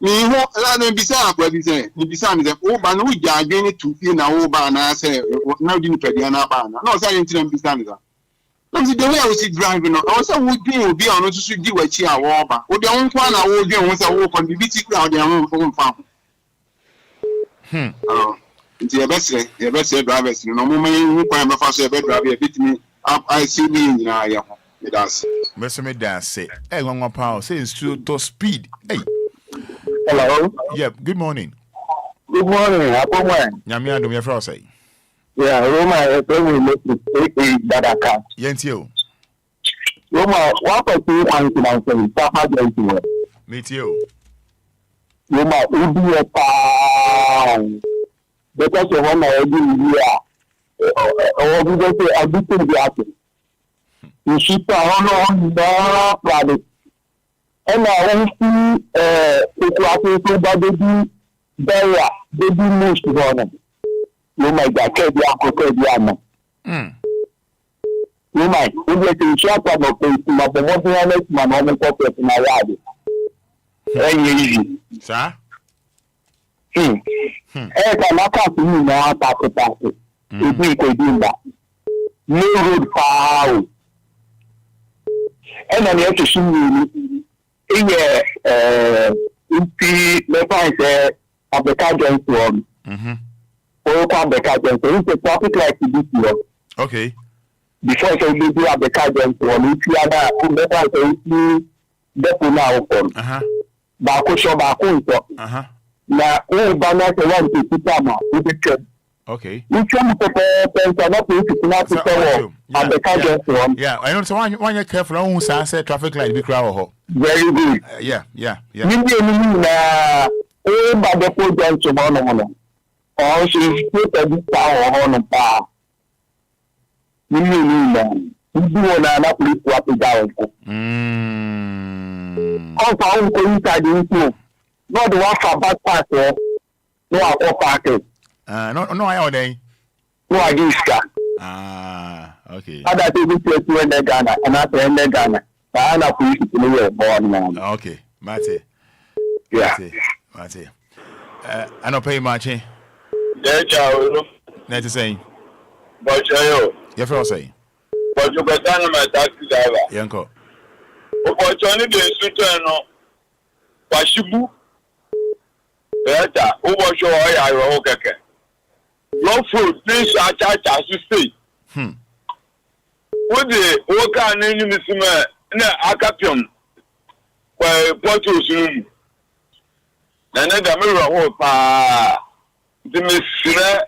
ni ho la no bisa akwa bi say ni bisa mi say wo ba no wo ja adwen tu fie na wo ba na say na di ni pedi na ba na no say yin bisa mi say no see the way I was driving no I was say wo dwen obi a no so di wachi a wo ba wo de won kwa na wo dwen wo say wo contribute crowd de won fa nti ye best drivers no mo man hu kwa me fa so ye be drive ye bitimi I see me nyina ya ho me das me das nwa pa say instruct to speed hey Hello. Yeah, good morning. Good morning. Hapo mwan. Nyame adom ye fra say. Yeah, Roma we make it Dadaka. Yenti o. Roma, what are you want to say? Papa going to work. Meet you. Roma, ubi e pa. Because you want to do here. Or we go say a bit to the action. You ship on the product. And I want to to baby most of them. You might get a cocoa. You might, if you can shop on the place, my promotion, my mom corporate in my yard. Very easy. Sir? I cannot come to me now, Papa. If we could do that. No road far. And then you have to see me. Of the car joint one. Or the car joint. So it's a traffic light to this year. Okay. Before I say you have the car joint one, if you are now, Bako show Bako. Now, all banners around to Kitama with the trip. Okay. You can put not to follow at the car joint one. Yeah, I know. So when you're careful, I won't say traffic light be crowd. Very good. Yeah. You mean all by the poor joint tomorrow. Or she put a bit down on a bar. You mean you do not please what is down. Also, I'm going to not the one for back pass, no, I'll park it. No, I order. No, I do that. Okay. Other people to in the Ghana, and after in the Ghana. I know police to know born man. Okay, Mate. Yeah. Mate. I don't pay much. Yeah, Joe. Net saying. But you say. But you got down my taxi driver. Yanko. But you only the suit no. Washibu. Better. Who was your eye? Okay. No food, please. I charge as you say. What the worker name is na akapium kwa porto sunu na da me ro pa de mesira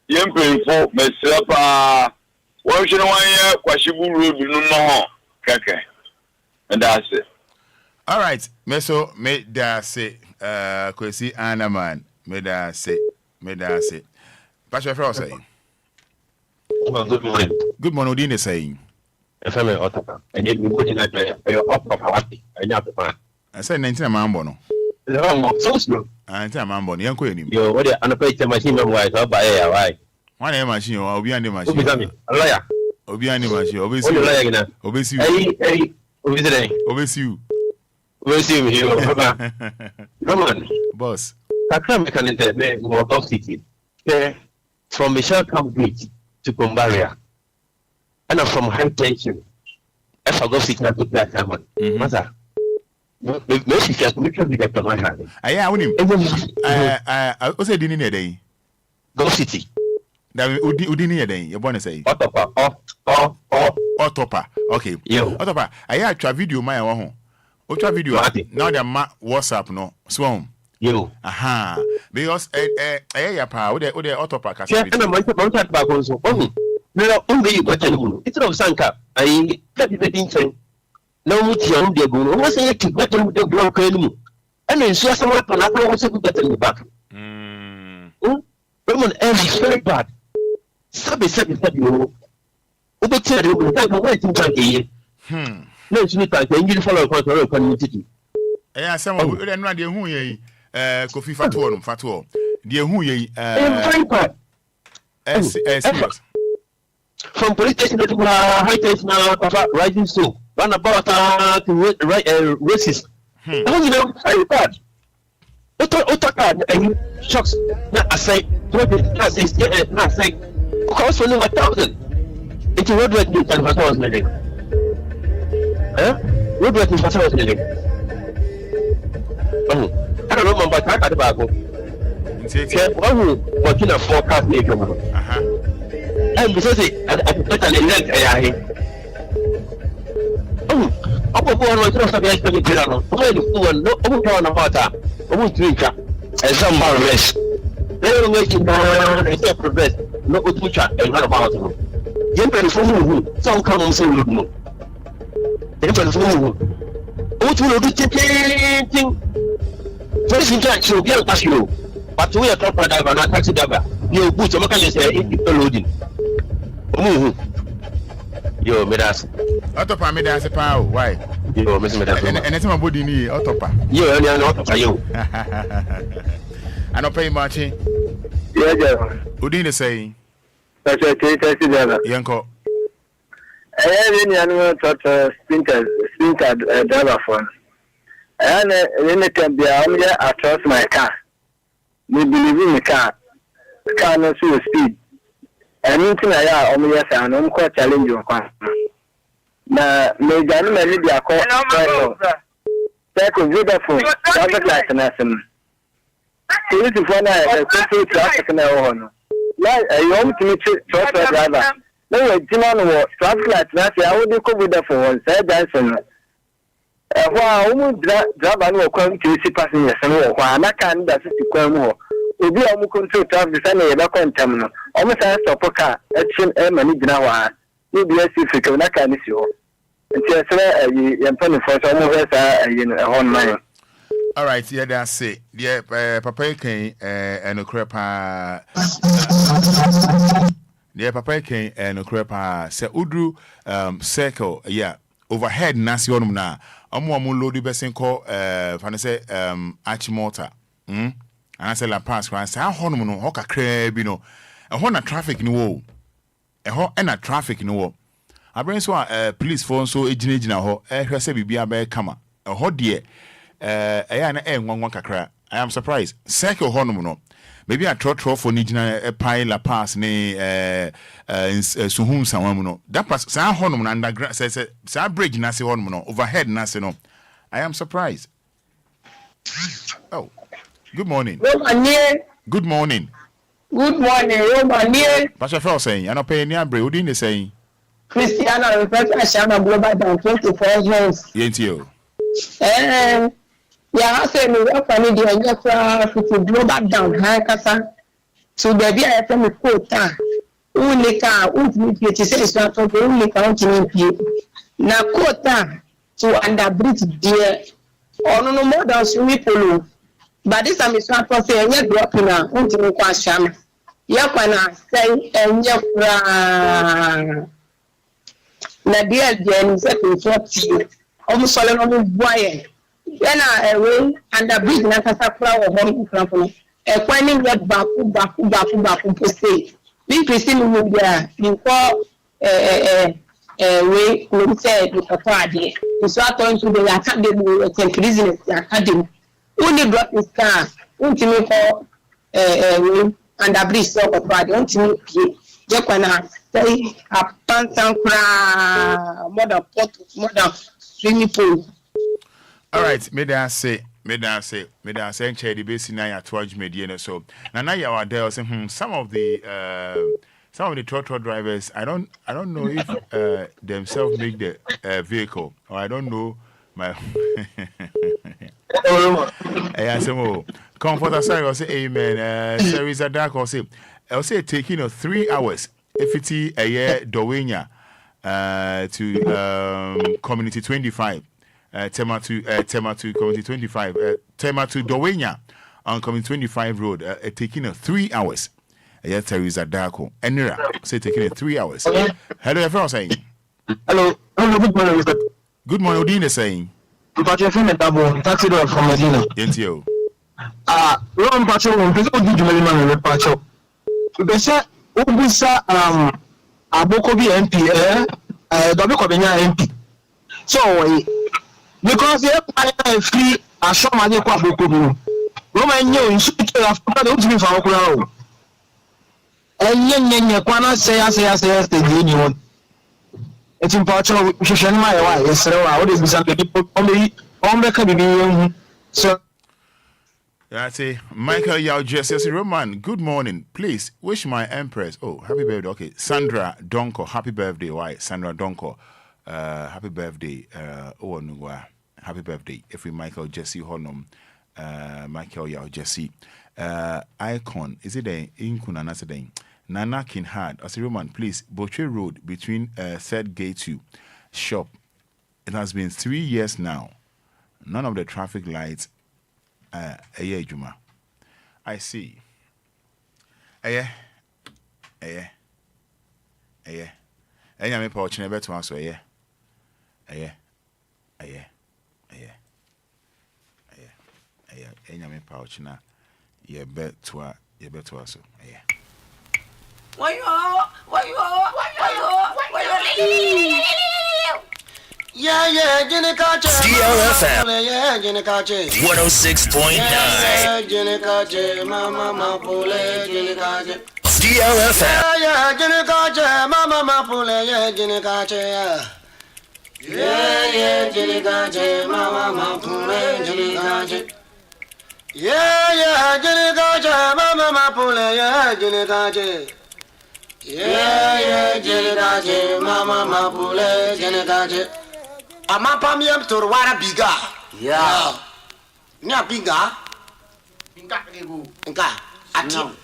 yempemfo mesira pa won hwe wan ya kwashibu road no no keke and that's it. All right, meso me da say kwesi anaman me da say Pastor Frost say Good morning. Good morning, Odin is saying. FM Otopa. And yet we put in that up of Hawaii. I know the man. I said 19 Mambono. So slow. I tell Mambon, young queen. You're what the unpaid machine wise up by air. Why? One air machine or Obian machine. A lawyer. Obian machine. Obey you. Hey, Obey you. We'll see you. Come on. Boss. Kakram can intervene more Gulf City. From Michelle Camp Bridge to Combaria. And from high tension. If I go sit down to that time, Mother. Maybe just make sure we get to my hand. I win him. I was a dinner day. Go City. That Udini day, you're born to say. Otopa. Otopa. Okay. Otopa. I had a video, my own. Ultra video. Now the WhatsApp, no. Swam. Aha. Because a power with the Otopa. Yeah, and I'm going to back also. No, only you got to it's no Sanka. I can't be thinking. No, young de Guno was a to get with the broken. And then she someone was able to get in the back. Roman air is very bad. Sabi you. Over tell you, waiting to get no, it's not like you follow a community. Yeah, some of them not the who ye, Kofi Fatuo. Dear who ye, from police station to high station now, rising so. Run about racist. You know, I bad. What and shocks. Not I say, not say, cost for 1,000. It's a road work you can pass living. Road work you pass living. I don't know about that tobacco. Working a forecast nation. And because I put an elect. Apa buat orang terus sampai sebagai jalan. Apa itu buat? Apa kawan apa tak? Apa tujuan? Exam marvelous. Lalu mungkin dah exam progress. No tujuan. Enggak apa tu. Yang perlu tahu kamu mesti dulu. Yang perlu. Oh tu lalu cing. Terus kita cuba tak sih. Patu ya kau pada mana taksi dah. Dia buat macam ni saya itu loading. Yo, Midas. Otopa Midas power. Why? Yo, Miss Midas. And it's my body ni Otopa. Yo, and Otopa yo. I don't pay much. Yeah. Udine saying. That's a case. Yanko. I have any animal sprinter driver phone. And then it can be I trust my car. We believe in the car. The car knows your speed. And anything I have, yes, and I'm quite challenging. Now, may Jan Media call. That could be the phone. Traffic light and SM. This is when I go traffic and I own. Like, I want to meet trust driver. No, Jiman traffic light. I would go with the phone. Say Johnson. While driver will come to see passengers and while I can't, that's it to come more. Obia mu control traffic sana ya bakon tamno o mu sa stop car action mani gina wa ni biya si fika na ka ni si o nti asra yan pan for so mo sa hon man. All right, yeah, that's it. Yeah, papa can enokre pa. Yeah, papa can enokre pa. Se udru circle, yeah, overhead nasi onum na. Amu load be sen ko fa say Achimota. And I said, La Pass, I said, how no, Hoka crab, you know, a hona traffic in wo, a ho and a traffic in wo. I bring so police phone so a generator ho, a say be a bear comma, a hot dear, a one kakra. I am surprised. Circle honomono. Maybe I trot for Nijina a pile La Pass ne Suhum Sawamuno. That pass San Honomon underground says, Sa bridge Nasi Honomono, overhead Nasi no. I am surprised. Oh. Good morning. Good morning. Good morning, Romania. Pastor Phil saying, I don't pay any abre. What did saying? Christiana, I shall not global down 24 years. Yes, you. Yeah, I say, we work on it. You global down, Hankasa. So, baby, I from the quota. Only car, only say, not only counting you. Now, quota to under bridge, dear. Or no more than swimming pool. But this time it's not for saying, you're dropping out. Won't you quite sham? Yakwana say and yakra. Nadia Jen said to 40 almost all of boy. Then I away and the bridge Nakasakra or home company. A finding that baku per se. We Christine will be in call way we said with a party. We saw going to the academy at Enquiries academy. Only drop his car, ultimate for and a bridge of a party, ultimate. Yakwana say a pantan cra modern swimming pool. All right, may I say, and share the basic now at Twitch Media. So now you are there. Some of the trotro drivers, I don't know if themselves make the vehicle, or I don't know my. I say more. Comfort, sorry, I say amen. Series are dark. I'll say taking 3 hours. If it's a year, Dowenya to Community 25. Tema to Community 25, Tema to Dowenya on Community 25 road, taking 3 hours. Yes, Teresa Darko. Enira, say taking 3 hours. Hello, everyone saying. Hello, good morning, Mr. Good morning, Odine saying. But your friend Tabo, taxi driver from Medina. Yentio. Ron Pacho, because of the man in Pacho. They say, Ubusa, Abokobi MP, Dobikobenya MP. So, because they free a show money kwa Bokobi. Roman knew in such a ultimate for Okura. And yen Kwana say, the union. It's important to share my way. Yes, sir. I would be something people only on the Caribbean. So, that's it. Michael Yao Jesse Roman. Good morning. Please wish my empress. Oh, happy birthday. Okay, Sandra Donko. Happy birthday. Why, Sandra Donko? Happy birthday. Happy birthday. If we Michael Jesse Honum, Michael Yao Jesse. Icon. Is it a Inkun and Asadane? Nana Kinhad. As a Roman, please. Boucher Road between 3rd Gate to Shop. It has been 3 years now. None of the traffic lights. Juma. I see. Aya. Me pouch never to answer. Aya. Me pouch na. Ye bet to us. Aya. Why you? Yeah, Jenikache. DLFM. Yeah, Jenikache. 106.9. Jenikache, Mama Mapule, Jenikache. DLFM. Yeah, Jenikache, Mama Mapule, yeah, Jenikache. Yeah, Jenikache, Mama Mapule, Jenikache. Yeah, Jenikache, Mama Mapule, yeah, Jenikache. Yeah, Jenikache, Mama Mapule, Jenikache. Amapa miyam torwara biga. Yeah. Nya biga. Biga kego. Nka.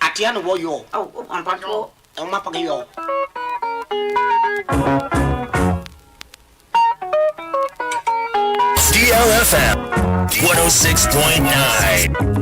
Ati anu wo yo. Oh, ampato. Amapa ke yo. DLFM 106.9.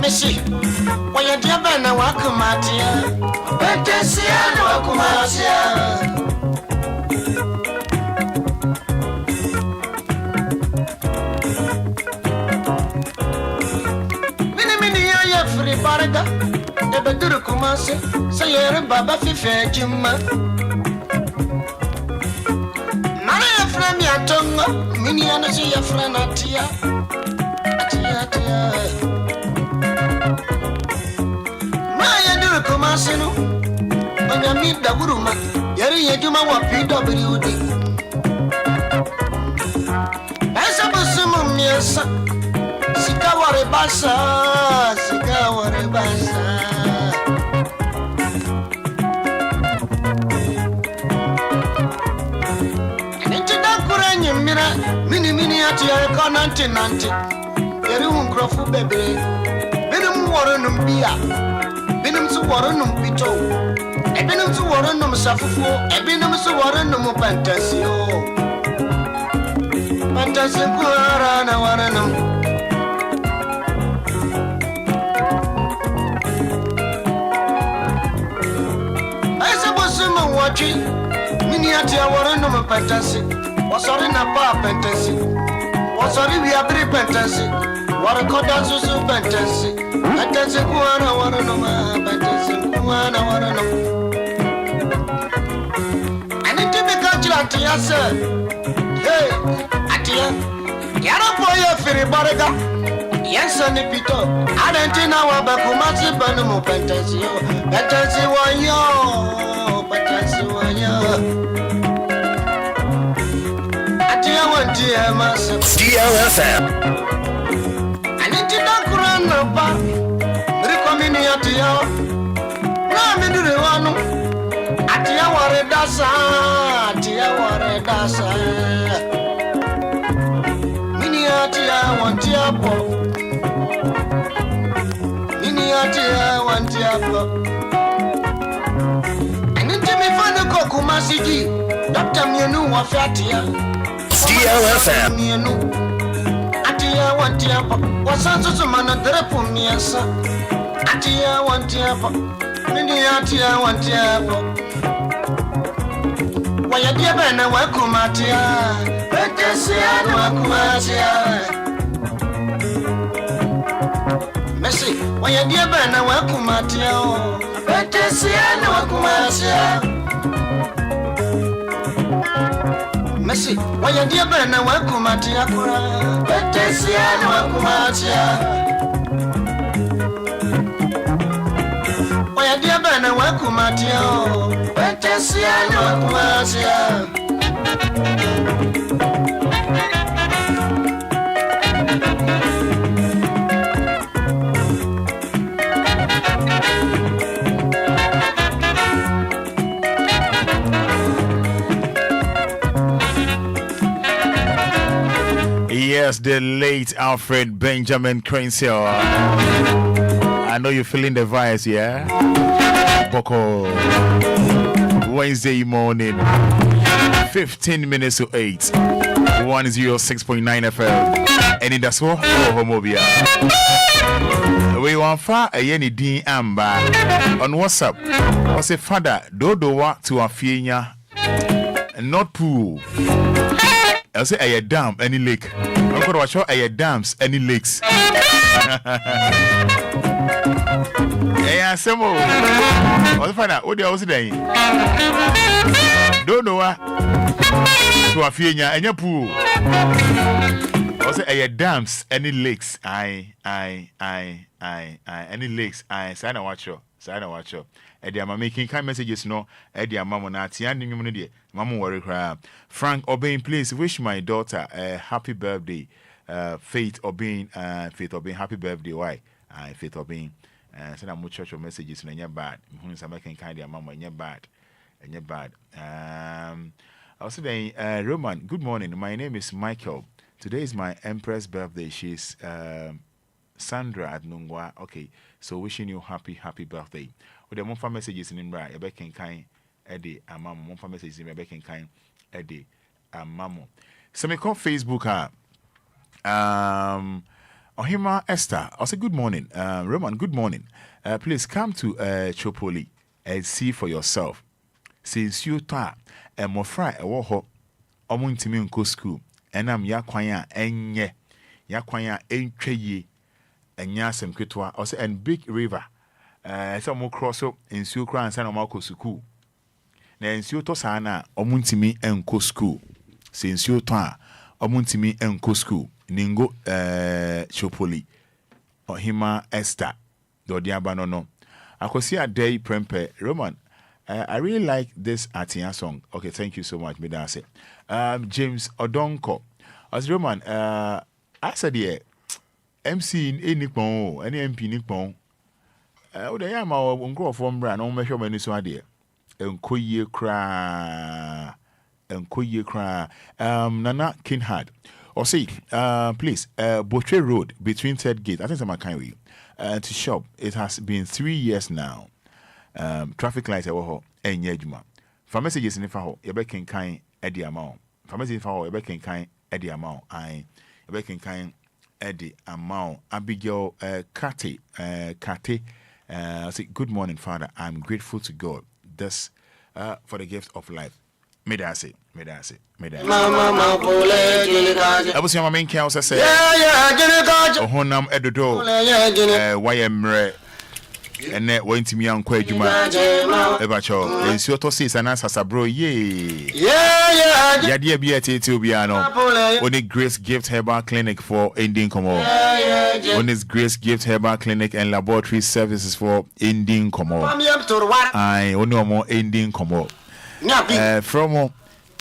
Messi, when you're dear Ben, I welcome my dear. Betesia, welcome my dear. Free barga, the better commence. Say you're Baba Fife Jimma. Maria Frame Yatonga, Miniana, see your friend Atia. Maya do commence. When you meet the woman, you're Juma what PWD. I suppose some yes. Sikaware basa. Nitida kuranye mira mini ati ya konanti nanti. Yeri unkrofu bebe. Binum waranum biya. Binum su waranum pito. Ebinum su waranum safufu. Ebinum su waranum fantasio. Fantasio kurana waranum. Miniati awarano me pentasi. Wasori na pa pentasi. Wasori we abri pentasi. Warakoda susu pentasi. Pentasi kuana warano ma pentasi kuana warano. Aniti me kachira atia se. Hey, atia. Yaro boya firi barega. Yes, and pito. Argentina wa bakumasi banu mo pentasi. Pentasi wanyo. DLFM. I need to not run about. Recommend Atia. Rami do the one. Atia ware dasa. Atia ware dasa. Mini Atia want tiapo. Mini Atia want tiapo. I need to be fun to cook Masigi. Dr. Mienu Wafatia. DLFM. Atia wantiapa, wasanso sumana drepu miasa. Atia wantiapa, mini atia wantiapa. Wayadia bena wakumatia, betesia wakumatia. Messi, wayadia bena wakumatia, betesia wakumatia. Messi, why dear Ben and welcome Matia Kura, Betesia, welcome Matia. Why dear Ben and welcome Matia, Betesia, welcome Yes, the late Alfred Benjamin Crenshaw. I know you're feeling the vibes, yeah? Boko. Wednesday morning, 15 minutes to 8. 106.9 FM. Anidaso Wɔhɔ Obia. We want far a yeni din amba on WhatsApp. I say Fada dodo wa to afienya not pool. I say a dam any lake. I'm going to watch a dams any lakes. Yeah, some more. What's the Fada? What do you say? Don't know what to afienya and your pool. I say a dams any lakes. I any lakes. I sign a watcher. Eddie, I'm making kind messages. No, Eddie, I'm not standing in the Mamma worry crab. Frank Obeying, please wish my daughter a happy birthday. Faith Obeying, happy birthday. Why? Faith Obeying. Send a much church of messages in your bad. Who's a making kind of mamma in your bad. I was saying, Roman, good morning. My name is Michael. Today is my Empress birthday. She's Sandra at Nungwa. Okay, so wishing you happy birthday. With the monthly messages in Imbra, a back and kind Eddie, a mamma, monthly messages in a back and kind Eddie, a mamma. So, me call Facebook. Ohima Esther, I say good morning. Roman, good morning. Please come to Chopoli and see for yourself. Since you ta and Mofra Wɔhɔ, Omuntimi unko school, and I'm Yakwanya enye Yakwanya entweye enya sem ketwa or say and Big River. Some more cross up in Sukra and San Marco school. Na nsuo to sana Omuntimi enko school. Since you ta Omuntimi enko school. Ningo Chopoli Ohima Esther Dodiabano no. Akosi a day prempe Roman. I really like this Atia song. Okay, thank you so much, Medase. James Odonko. As Roman, I said yeah, MC in Nikpon, any MP Nikpon. Oh, the yam our uncle from Brand, no measure many so idea. Enquiry cry. Nana Kinhard. Or say, please, Botche Road between Third Gate, I think I'm a kind way, to shop. It has been 3 years now. Traffic lights are and yejuma. For messages in the faho, you're back in kind at the amount. For messages for you're back in kind at the amount. I back in kind at the amount. Abigail Kate, I say, good morning, Father. I'm grateful to God. This for the gift of life. May I say. I was your main counsel say, Honam Edodo, YM and that went to me on Quajuma, Ebacho, and Soto says an answer, bro, yea, dear Beate to Biano, only Grace Gift Herbal Clinic for Indian Como, only Grace Gift Herbal Clinic and Laboratory Services for Indian Como, I no more Indian Como, from.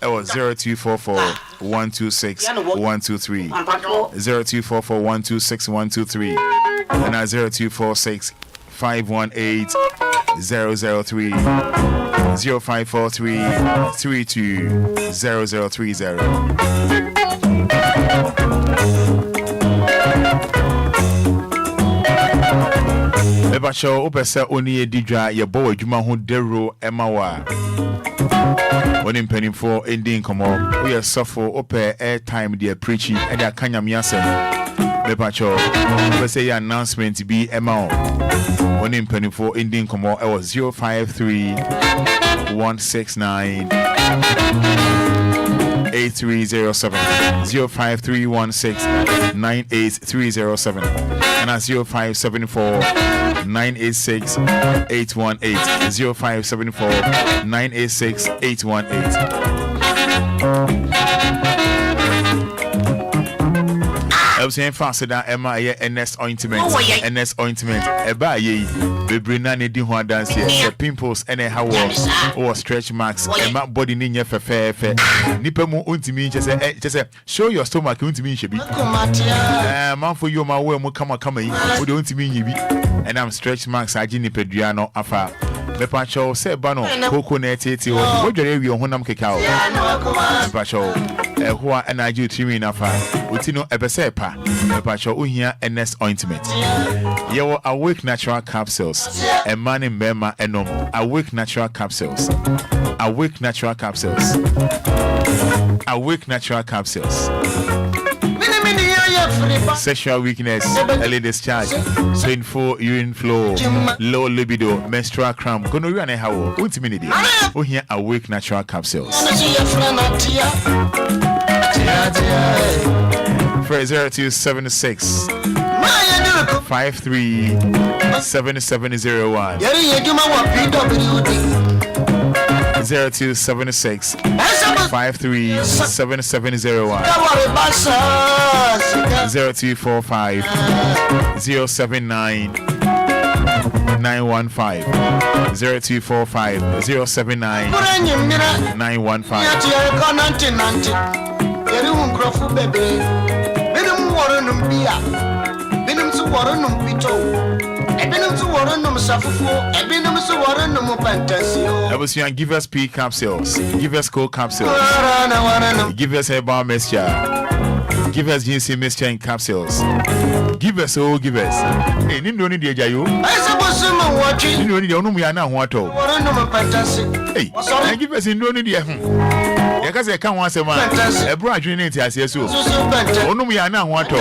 It was 0244 126 123 0244 126 123 and 0246 518 003 0543 32 0030. Ebacho opesa oni edidra ye bo adwuma ho dero emawa when in penny for ending come on, we are suffer open airtime dear preaching and their kanyam yasem. Lepacho, we say announcement to be amount. When in penny for ending come on, it was 053 169 8307 05316 98307 and at 0574 986 818 0574 986 818. I was saying faster than Emma NS ointment. NS ointment. Eba ye be nani di ho dance here. Pimples and a how or stretch marks. Emma body ninya fe. Nipa mu untimi just show your stomach untimi shebi. Man for you my way mu kama yi. Wo de untimi yibi. And I'm stretch marks aji ni peduano afa. Mepacho se bano coconut tete wo dwere wi honam keka o. Mepacho ehua energy timi na fa. Utino ebese pa. Mepacho uhia NS ointment. Yewo awake natural capsules. A man in Bema enom. Awake natural capsules. Awake natural capsules. Awake natural capsules. Sexual weakness, early discharge, painful urine flow, low libido, menstrual cramp, gonorrhea and how ultimately we hear awake natural capsules. For 0276 53 7701 0276 53 7701 0245 079 915 0245 079 915. Give us P capsules, give us cold capsules, give us herbal mixture, give us ginseng mixture in capsules, give us. Hey, Nindo ni dia yo. Nindo ni dia onu mu ya na ho ato. Hey, give us Nindo ni dia. Ya because I can't once a man. A bro adrenaline as yes. Onum ya na ho ato.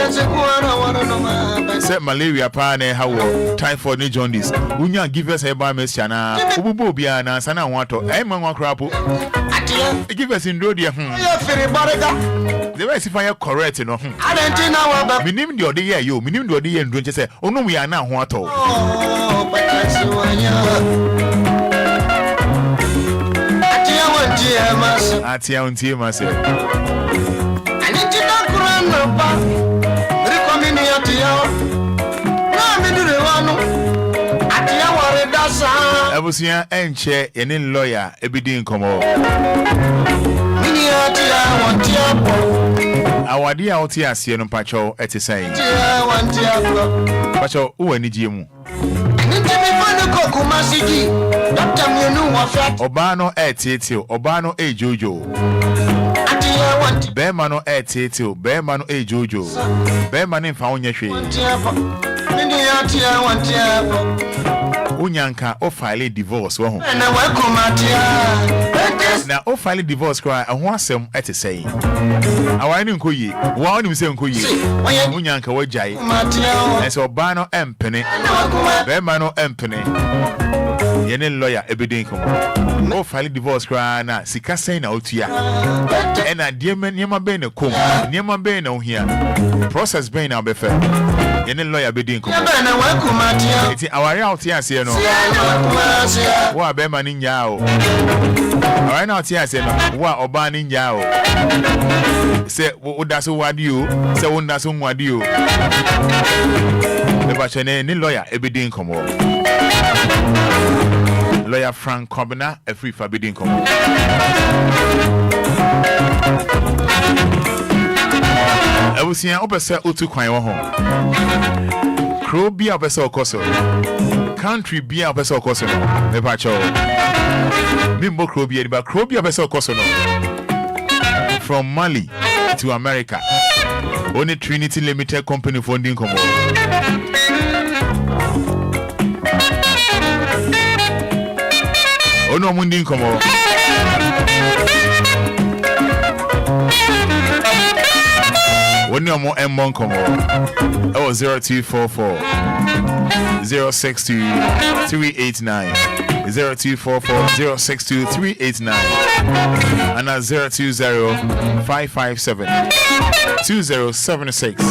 Say malaria pa na how typhoid ni jaundice. Unya give us a ba mesia na obubo bia na sana ho ato. E man wa krapo. Give us in road ya the way if I correct no. Minim the ode ye yo, minim the ode ye ndro nche say onum ya na ho ato. Atia untie mase. Anitida kurana ba. Rikomini atia. Na midure wanu. Atia ware dasa. Abusia enche yene lawyer ebidi nkomo. Mini atia wantia po. Awadi a oti asie no pacho etisai. Atia wantia po. Pacho uwani jiemu. Obano etitio, Obano Jojo. Bemano etitio, Bemano Jojo. Bemano faunye shwe. Unyanka o file divorce waho. Na o file divorce kwa ho asem etisai. Awani nkoyi, wa oni se nkoyi. Unyanka wajai. Eso Obano empene. Bemano empene. Yene lawyer ebedin komo. O file divorce kwa na sika sen na otua. Ena niema be na kom. Niema be na ohia. Process be na obefe. Yene lawyer ebedin komo. Iti awari out ya se no. Wa be ma ninja o. Awari na out ya se no. Wa oba ninja o. Se odaso wadi o. Se wondaso nwadi o. Eba chene ni lawyer ebedin komo. Lawyer Frank Kobina, a free forbidden come. I will see an opposite Utu Quine home. Crow be a vessel coso. Country be a vessel coso. The pacho. Bimbo Crow be a vessel coso. From Mali to America. Only Trinity Limited Company funding come. Ono mundi nkomo. Woni omo emmo nkomo. 0244 062 389 0244 062 389 and 020 557 2076.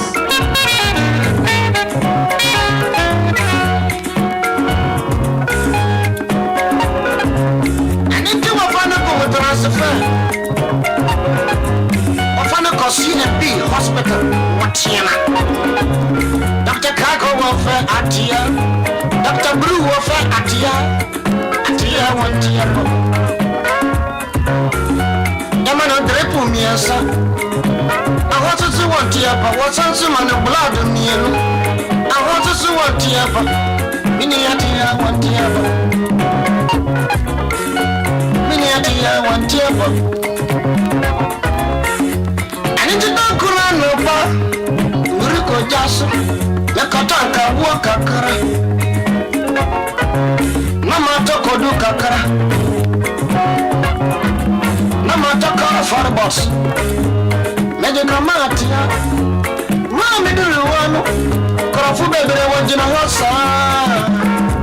Hospital, Watiana. Dr. Kako welfare Atia. Dr. Brew welfare Atia. Atia Wantia. Yamano Drepu Miasa. I want to see one tiapa. What's on some on the blood of me? I want to see one tiapa. Miniatia Wantiapa. Miniatia Wantiapa. Uriko jaso yakataka wakakara mama toko du kakara mama toko farbos medika matia mama duru wano korafu bebere wajina wasa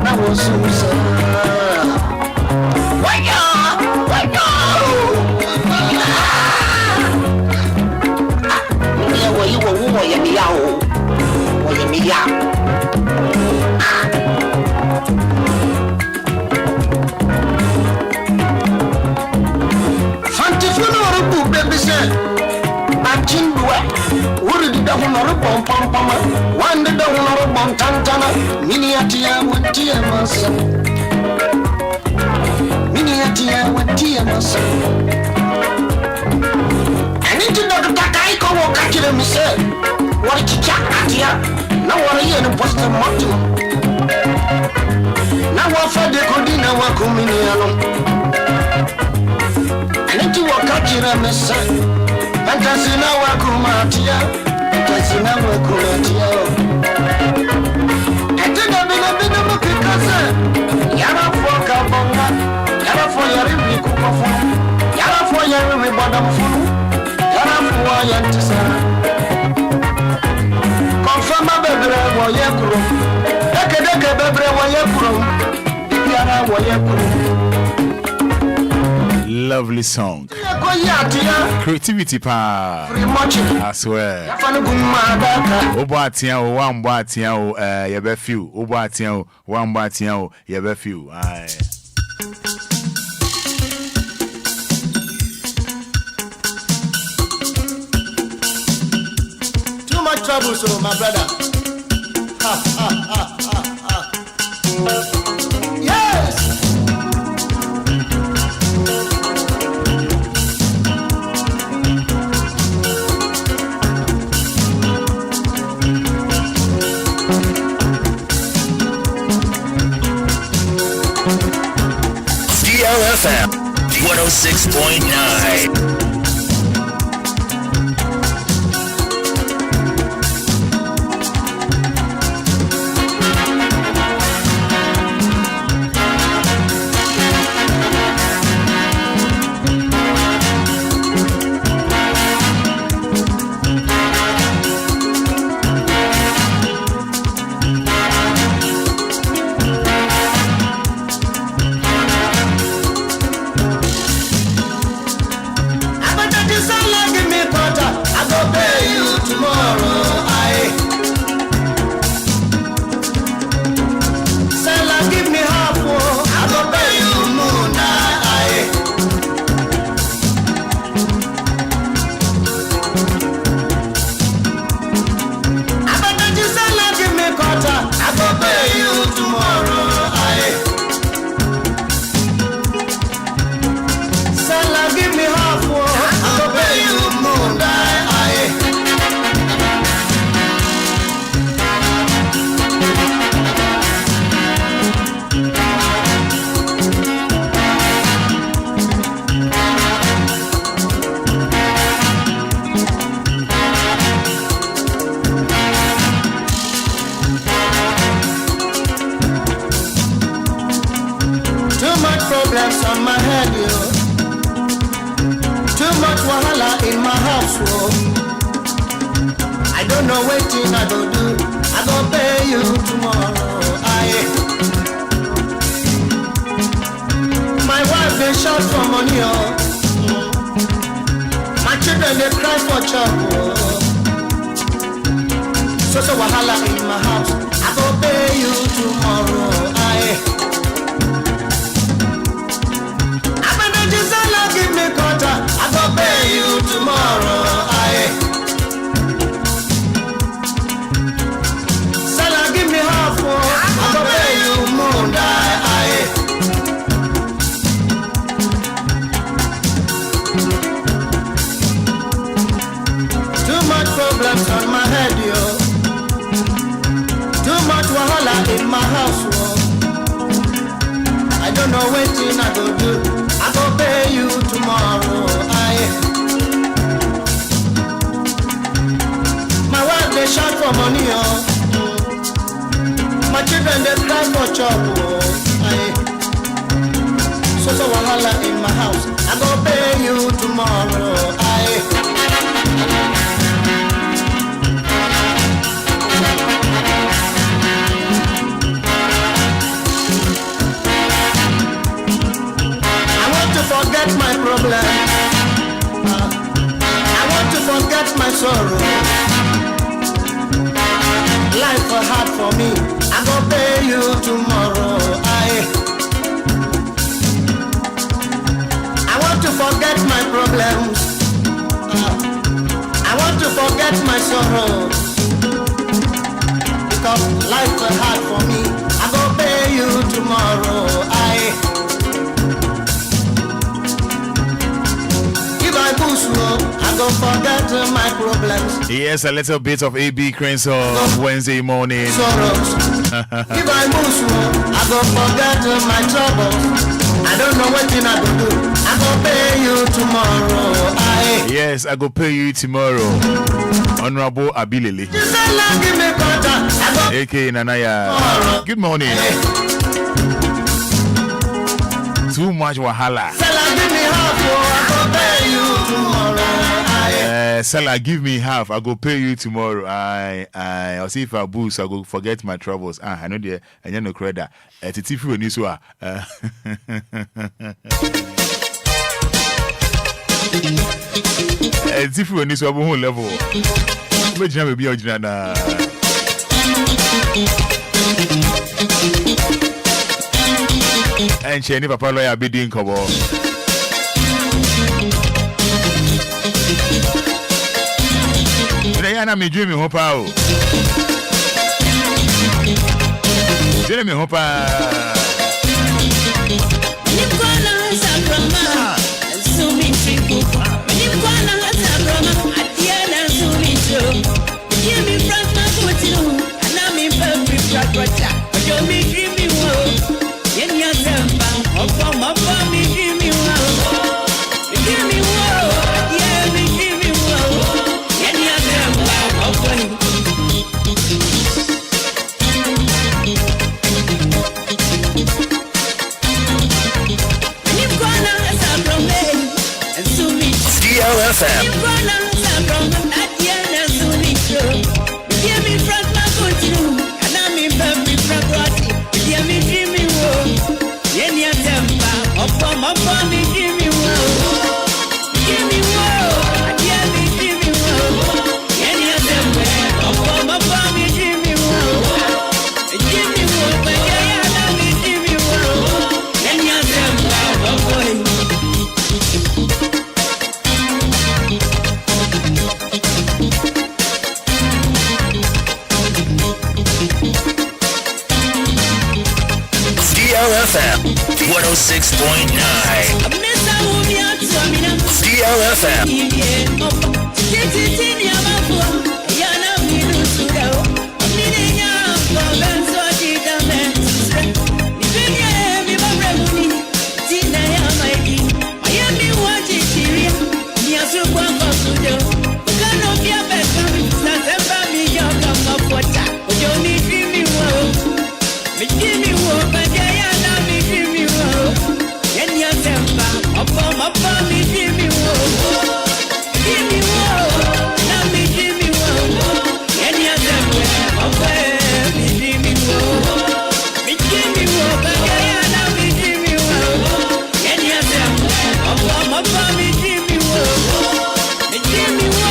na wosusa waya you were woman, you Fantifuno, baby, said, Achindua, would the Honorable Pompama, one the Honorable Tantana, Miniatia, one tear, Miniatia, one tear, Dr. Takaiko will catch them, he said. What did you chat at here? Now, what are you in a poster motto? Now, what for the Codina were coming here? And if you were catching them, he said, Fantasy now, Wakumatia, Fantasy now, Wakumatia. And then I've been a bit of a cousin. Yara for Kabonga, Yara for your Rico, Yara for for you, we bought them food. For you to say, confirm my baby, what you grow. Take a baby, what you grow. Lovely song. Creativity pa. I swear. Obatia o one batia o yebe few. Obatia o one batia o yebe few. Aye. Too much trouble, so my brother. Ha ha ha ha ha. Yes. DLFM 106.9. Yes, a little bit of AB Cranes on Wednesday morning. If I lose, I go forget my troubles. I don't know what I go do. I go pay you tomorrow. Yes, I go pay you tomorrow. Honorable Abilele. AK Nanaya. Good morning. Too much wahala. Give me half, I go pay Seller, give me half. I go pay you tomorrow. I'll see if I boost. I go forget my troubles. I know the and you no credit. It's if you need to. It's if you need to have a whole level. Which never be original. And she never papa lawyer be doing cover. Diana me dreaming hope out. Dreaming hope DLFM. DLFM 106.9. DLFM. Give me one.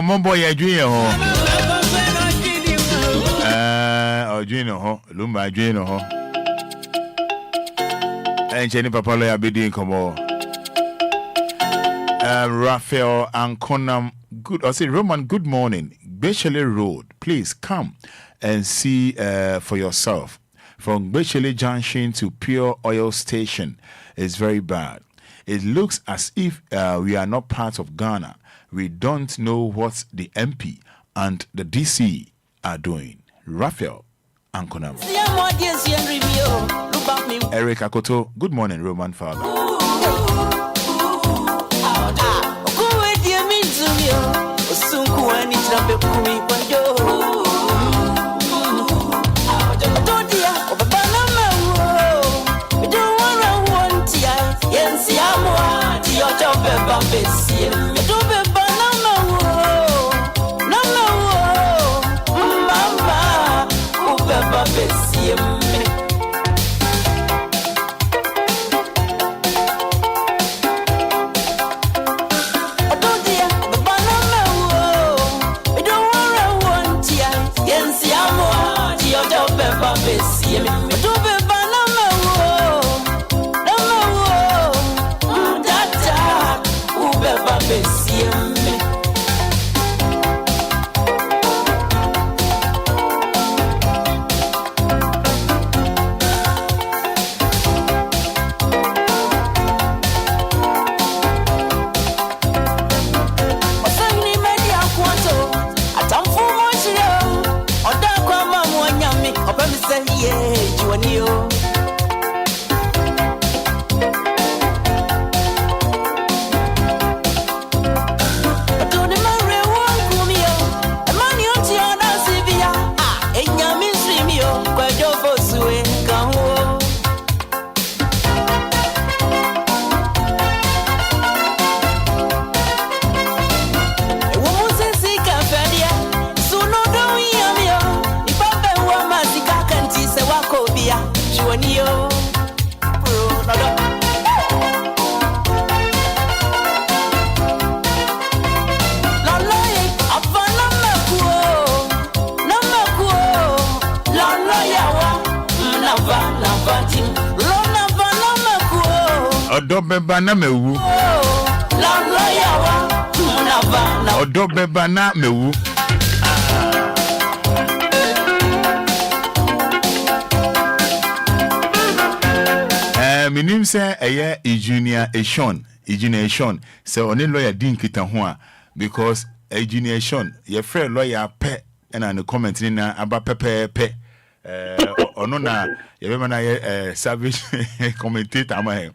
Mombo ya junior ho. Junior ho. Lumba junior ho. And Jenny Papa lawyer be doing come on. Raphael and Conam, good. I say Roman, good morning. Bechele Road, please come and see for yourself. From Bechele Junction to Pure Oil Station is very bad. It looks as if we are not part of Ghana. We don't know what the MP and the DC are doing. Raphael and Conam. Eric Akoto, good morning, Roman Father. Odobeba na mewu. Odobeba na mewu. Minim say eye junior Eshon, say only lawyer din kita ho a because junior Eshon, your friend lawyer pe and an comment na aba pepe. Ono na yebema na savage commentator ama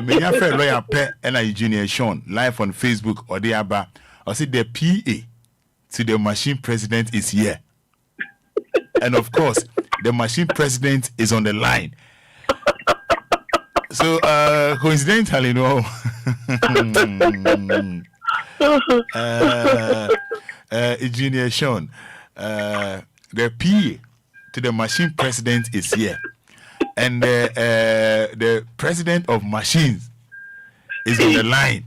me ya friend lawyer pe and a junior Sean live on Facebook or the aba or see the PA to the machine president is here. And of course the machine president is on the line. So coincidentally no junior Sean the PA to the machine president is here, and the president of machines is on the line.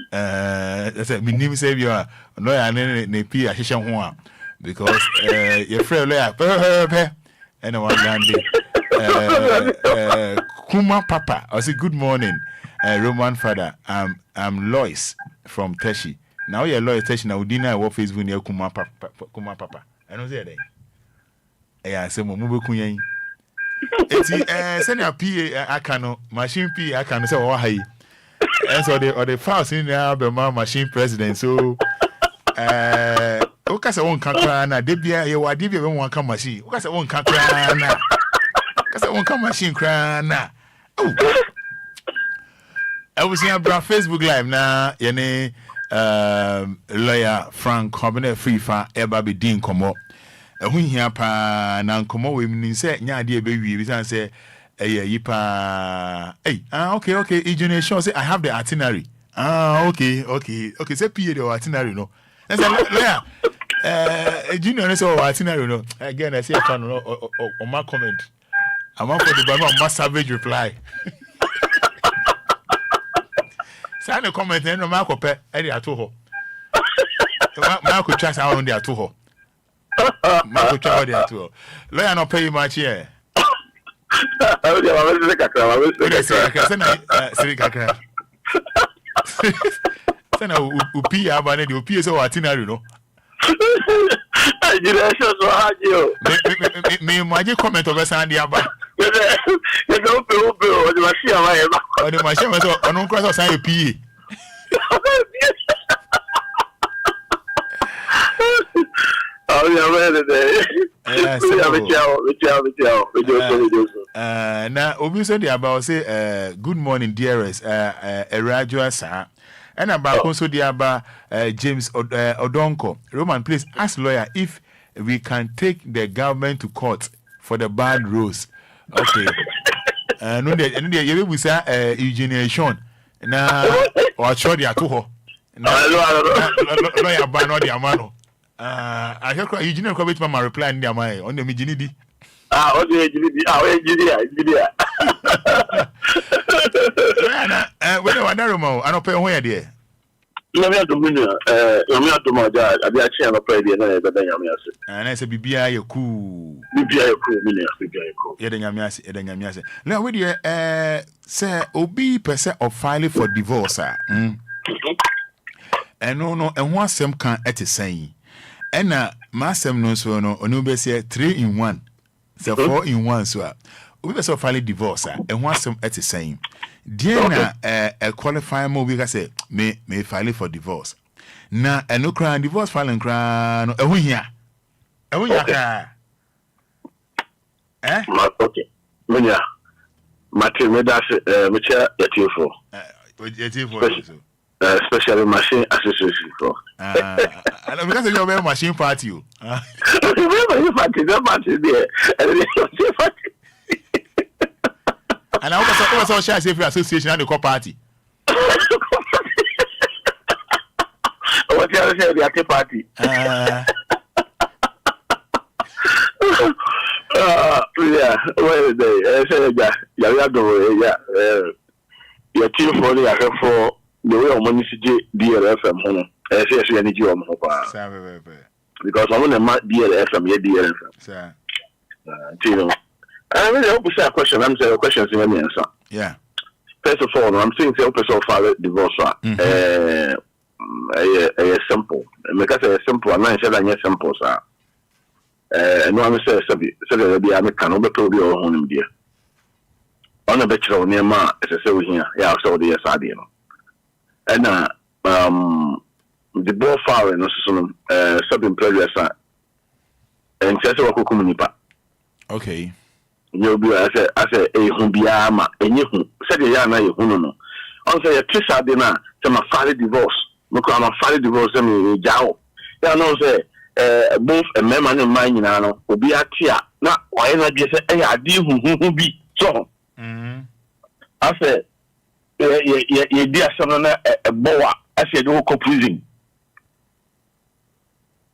That's a minimum savior. No, I ne P. Ashishan because your friend lawyer and one landing. Kuma Papa, I say good morning, Roman Fada. I'm Lois from Teshi. Now you're Lois Teshi. Now dinner I work Facebook near Kuma Papa. I don't say that. Yeah, say mo mube kunyan. Eti send your PA akano machine PA akano say wa hayi. And so the files in there be machine president so o ka say won kakra na de bia ye wa de bia be won kan machine. O ka say won kakra na. Ka say won kan machine kra na. Oh. I was in our Facebook live na yene lawyer Frank Combine Free Fa eba be din komo. When here pa na nkomo we mean say nya ade be wi bi san say yipa okay imagination say I have the itinerary okay say PA the itinerary no and say junior say itinerary no again I say I no on my comment I'm on for the baba on my savage reply say no comment no ma ko pe e dey ato ho Marco Chas out on there to her. Marco Chas there to her. Lawyer not pay much here. I Sana upi abane di upi so itinerary no. Me maji comment over Sandy aba. You don't pay the machine away. Oh the machine so on cross sign upi. Oh yeah na obi so dey about say good morning dearest Erajo sir. And about also the James Odonko. Roman, please ask lawyer if we can take the government to court for the bad rules. Okay. No, you will say eugenization. Na or sure they are too ho. Lawyer ban or the amano. I heard Eugene Corbett Mama reply in their mind on the Mijinidi. On the engineer. When I wonder, I don't pay where there. Let me have the winner. I'm not to my dad. I'll be a chair of prayer. And I said, Bibia, you cool. Bibia, cool. Yet, now, with you, sir, Obi percent of filing for divorce, and no, and one some can at the same. And Massam no so no, Onube say 3 in 1. So 4 in 1, so we also file divorce and want some at the same. Dear a qualifying more we can say may file for divorce. Na no crown divorce filing crown a win here. Okay. Minya. Matthew Medas Micha Yatufo. Especially machine association for. And because you're a machine party. And I also share safe association and the co party. What you say the party? Yeah, well they say your team for the for the way of money DLFM say energy on because I want to DLFM DLFM. I really hope you say a question. I'm saying a question in any answer. Yeah. First of all, I'm saying the opposite of file divorce. Simple. Because it's simple, and I said I simple, sir. No, I'm saying so be I can overthrow your own dear. On a bachelor near ma, as I say here, yeah, so the yes, and the ball file and sub-employer, and says what Kumunipa. Okay. You be as a humbiama, and you said the yana, you no. On say a Trisha dinner, some family divorce. Look on a family divorce, and Jao. Yeah, no, say both a man and mine, will be a tear. Now, why not just say, I deal who be so. I said, you dear son, a boa, I said, oh, confusing.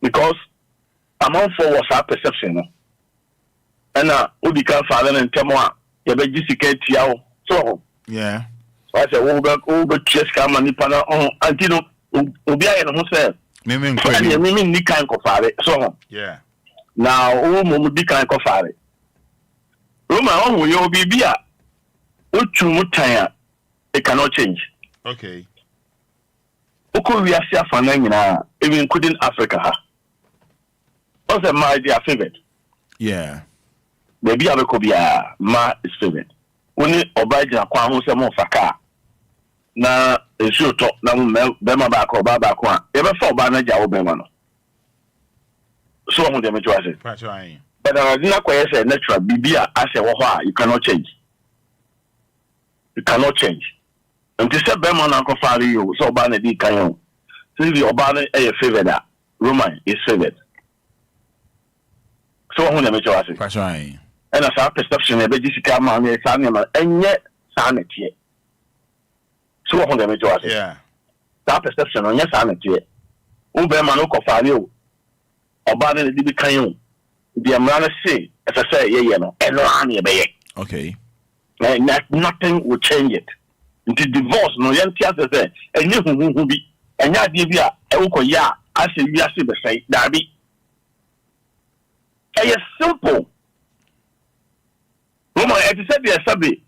Because I'm on for what's our perception. And we can father and Tamoa, you bet Jessica Tiao. So, yeah. So I said, over chess come and Nipana on Antino, Obia and Hosel. Miming Nikan Kofare. So, yeah. Now, Dikan Kofare. Roma, oh, you'll be beer. Uchumutaya, it cannot change. Okay. Oko we are Fanana, even including Africa. What's my dear favorite? Yeah. Baby Abekobia, ma is favorite. Only Obaja Kwamo Samo Faka. Na a show talk, na Bema Bako, Babakwa, ever for Banaja Obemano. So I'm going to say. But I did not quite say natural Bibia, I say, Waha, you cannot change. You cannot change. And to say Bema Uncle Fari, you so Banadi Kayon. See the Obana a favorite, Roman is favorite. So I'm going to say. And as our perception, a Jessica Mammy, and yet sanity. So I'm going to say. Yeah. That perception on your sanity. Ubemanoko Fario. Obana the DB Kayon. The Amrana say, as I say, yeah, no, and no honey, okay. Nothing will change it. Into divorce, no young theatre say, and you who be, and ya divia, Oko ya, say we are the say Darby. It's simple. Woman, it is said there sabi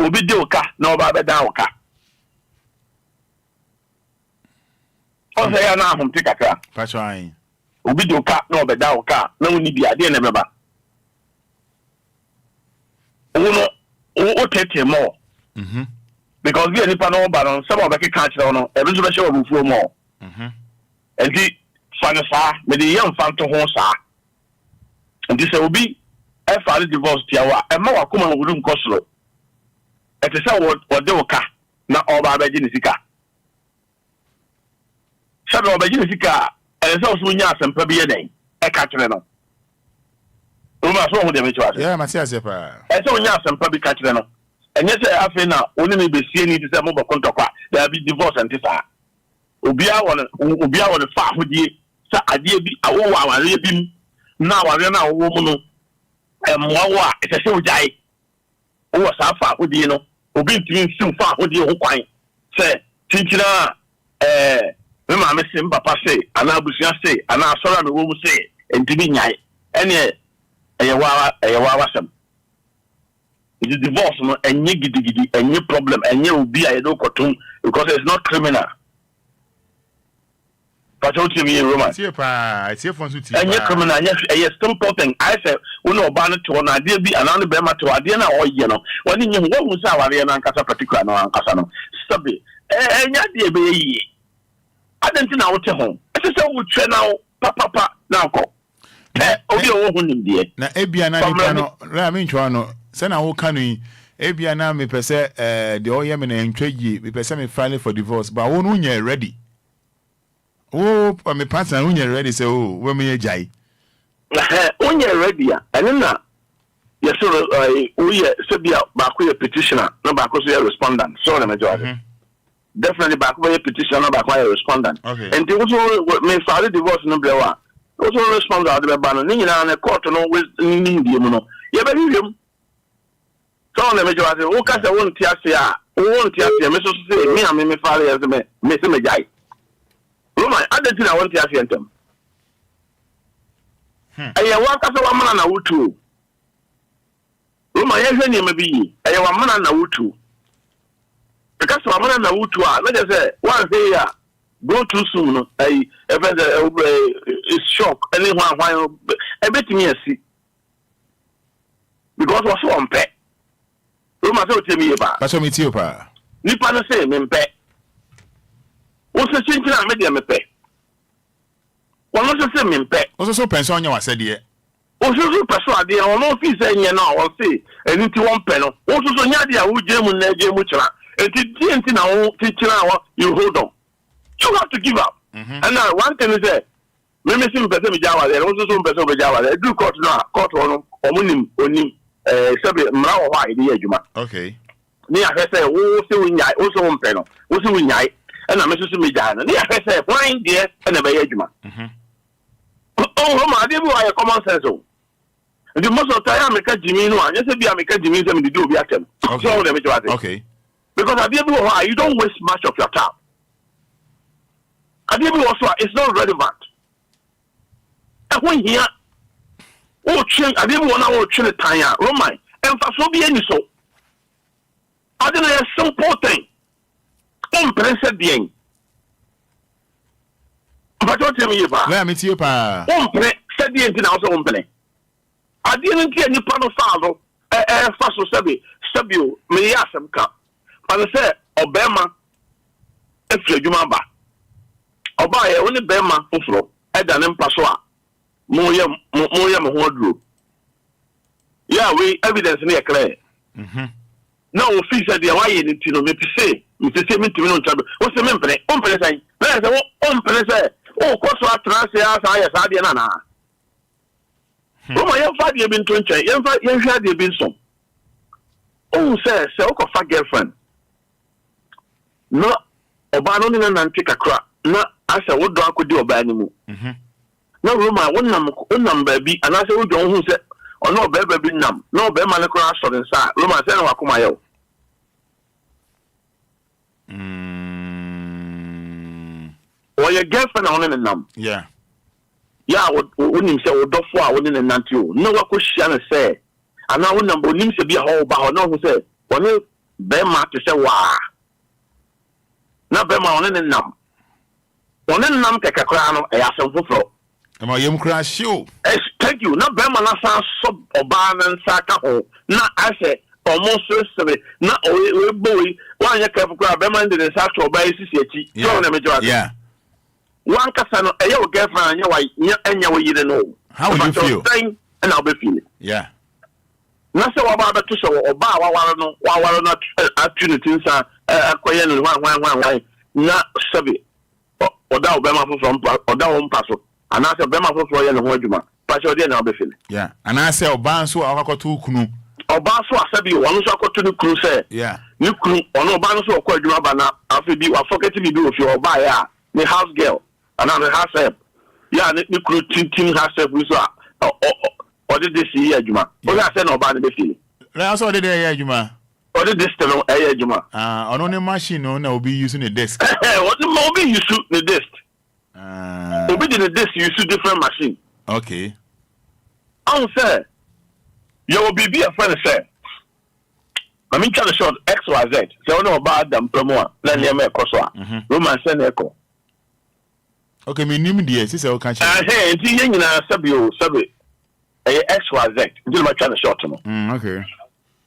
obi de oka na oba be da oka. O say ya na ahum te kakra. Pacho ayin. Obi de oka na oba da oka na woni bia de na beba. Uno o tete more. Because we any panel baron some of the catch no e be show of fuo more. And the fanasa me the young fan to ho sa. And this will be a father divorce tiawa e ma wakoma wo dum kosoro. E te say what de oka na oba be ji sika. Shadow oba ji sika e say so nya asempa bi e den e catch no. Uma so ho de me twa. Yeah, ma see asepa. E say nya asempa bi catch no. And yes, I feel now only me be seeing it is a mobile contract. There be divorce and this. Obia on the far who did sa idea be a war bim now I now woman and Mwawa it's a show jai. Oh, was our far who you know, Obi to soon far who you quine. Say, Tinchina, Mamma Missim Papa say, and I Busia say, and I saw the woman say, and to be nyai. And yet, a wawasam. It is divorce, no, and any problem, and you will be a no cartoon because it's not criminal. But don't you mean Roman? I see from Suti. And you're criminal, yes, a simple thing. I said, we know about it to an idea be another Bema to Adina or you know, when you what was our Ariana Casa particular no Casano. Stop it. And yet, dear baby, I don't know what to home. It's a would train now, papa, now go. Obia won't dear. Now, Ebia, I mean, Chuano. Sena wo kanu ebia na me pese the oyem na entweji me pese me file for divorce but wo no nya ready wo me partner wo nya ready say oh we me jai wo nya ready and na yes so we say bia ba ko petitioner no ba ko so respondent so na majority definitely ba ko petitioner no ba ko respondent and they also me file divorce no blewa also respond out the ba no ni nyina na court no we ni ndie mu no ye ba wiem. So let me just say, who can say one tiasia? One tiasia. Me so say me and me father as me say me jai. Roman, I don't think I want tiasiantem. Aye, wa ka say wa mana na wutu. Roman, ye hwe ni me bi. Aye, wa mana na wutu. Because wa mana na wutu a, me just say, one say ya go too soon no. Aye, is shock. Any one everything you see. Because was so unpaid. Roma say o me ba. Paso mi ti o pa. Nipa no say me mpe. O se chinchina me de me pe. Wono so say me mpe. O so pension nya wase de. O so pension ade o no fi say nya na o say eni ti won pe no. O so nya de a wo je mu na je mu kira. Enti na wo ti kira you hold on. You have to give up. And now one thing is that me sim pese me jawa there. O so pese me jawa there. Do court no court no omunim onim sabi mra wo ha ide adwuma. Okay. Ni ahwe say wo se wo nyai wo so wo mpe no wo se wo nyai na me so me jaa no ni ahwe say fine there na be adwuma. Oh ma dey be why common sense o. The most of time America Jimmy no anya say bi America Jimmy say me dey do obi atem. So let me tell you. Okay. Because I dey be why you don't waste much of your time. I dey be also it's not relevant. When here oh train I dey be one hour train time Roman emphasis be any so. I don't know a simple thing. Umprese bien. But what tell me about? Let me see you pa. Umpre said the engine also umple. I didn't get any pan of father. Faso sabi sabio me yasem ka. But say Obama if you remember. Oba ye only Bema fufro e da ne mpaso a mo ye mo ho aduro. Yeah, we evidence na clear. Now we feel that they are why you know me say me to no trouble. O se me mpene say. Na say o mpene say. O ko so atran say asa ya sa de na na. O ma ye fa de bi nto nche. Ye hwa de bi nso. O say o ko fa girlfriend. No oba no ni na nte kakra. Na asa wo do akodi oba ni mu. Na Roma wonnam ba bi anase wo do hu say ono oba ba bi nam. Na oba ma ne kra so den sa. Roma say na wakoma ye. or your girlfriend on the num. Yeah. Yeah, what him say, or Dofwa, what in the Nantu. No one could share say. And now one number needs to be a whole bar, no, who said, when you Bema to say, wah. Now Bema on the num. On the num, take a crown, a yassam for flow. Am I young crash you? Thank you. Now Bema Nasa sub or ban and Saka. Now I say, almost yesterday. Now, oh, boy, one year careful crab, Bema in the Sack or by CCT. Yeah. One casano, a your girlfriend, and your way, you know. How will you feel? And I'll be feeling. Yeah. Nothing about the show or bar, while not opportunities are acquiring one, not savvy. Or thou Bema from or down Paso. And I said Bema for Royal and Wajuma. Passion, then I'll be feeling. Yeah. And I say, Bansu, I'll go to Kunu. Or Bansu, I said, you want to go to the cruise. Yeah. You could, or no Bansu or Quadrubana, after you are forgetting to do if you are buyer, the house girl. Another house help. Yeah, you could team house help with or did this year, Juma? Or I said no bad the feeling. That's all the day, Juma. Or did this tell a Juma? On only machine, no, be using a desk. What the movie you shoot the disc? Obi the disc, you shoot different machine. Okay. I'm say, you will be a friend, sir. I mean, trying to short XYZ. So, no about them promo. Let me make a Roman send echo. Okay, me name the sister will catch you. Hey, it's young in a subby. XYZ. Until my trying to short them. Okay.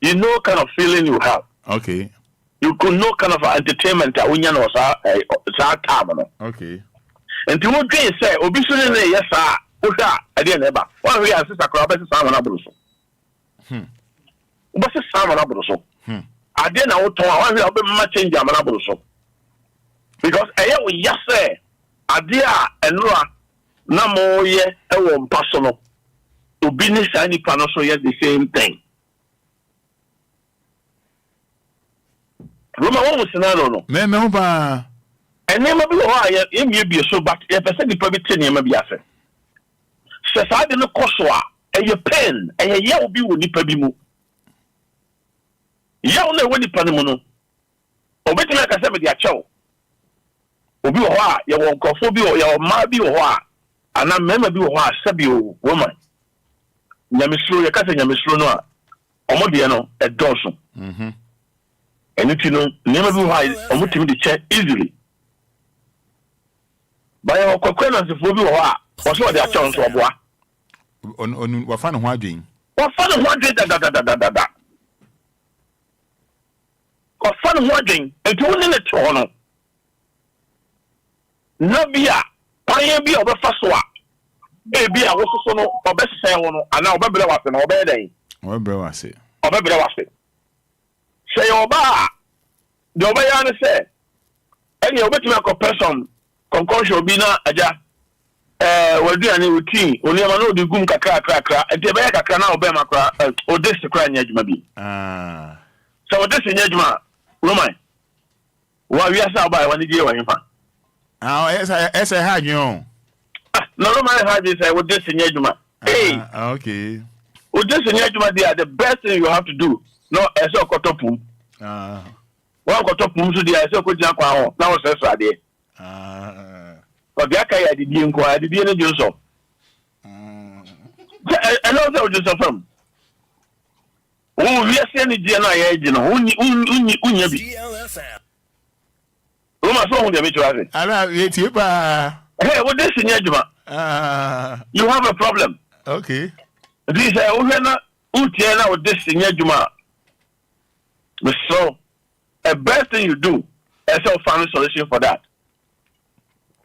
You know, kind of feeling you have. Okay. You could know kind of entertainment that we know sa time. Okay. And to what they say, obviously, yes, sir. Uta, I didn't ever. One way I said, I could have someone abroad. What's the someone abroad? I didn't know one way I'll be much change abroad. Because I will yes say. Adia and Noah, no more yet, a one personal. To business and the yet the same thing. Roma was no. Member. And never be why you may be so, but if I said the private tenure may be a say. Says I didn't cost and your pen, and a yell be with the Pabimu. Yell no one the Panamono. Or better like I said with your chow. Obi wa ya won kofo bi o ya ma bi o ha ana mema bi o ha sabi o woman nyamesuro ya kasa nyamesuro no a omode no e donso enti no nema bi o ha omotimi de che easily ba ya kokwe na sefo bi o ha o so de acha nso oboa on wa fa no ho adwen da ko fa no ho adwen enti woni ne to no Nabia, Paya be over Faswa. Be a was or best say one, and now Babla was an obey. Or Brewasi. Or Babla was it. Say Oba. The Obayana said, any of it person, concussion bina aja. Will do any routine, only I know the goom crack, and the back can now bear my crack, or this to cry in Yajmabi. So this in Yajma, Roman. Why we are so by one year when you find. As I had you on. No, man, had this. I would just in Yajuma. Hey, okay. Would just in Yajuma, they are the best thing you have to do. No, as a cotopum. One cotopum to the Aso Kujako. Now, says Radi. But the Akaya did you inquire? Did you do so? And also just from. Oh, we are sending DNA, you know, DLFM. Roma so the metuase. Hey, what this in Yajuma? You have a problem. Okay. This Utiana with this in Yajuma. So, the best thing you do is to find a solution for that.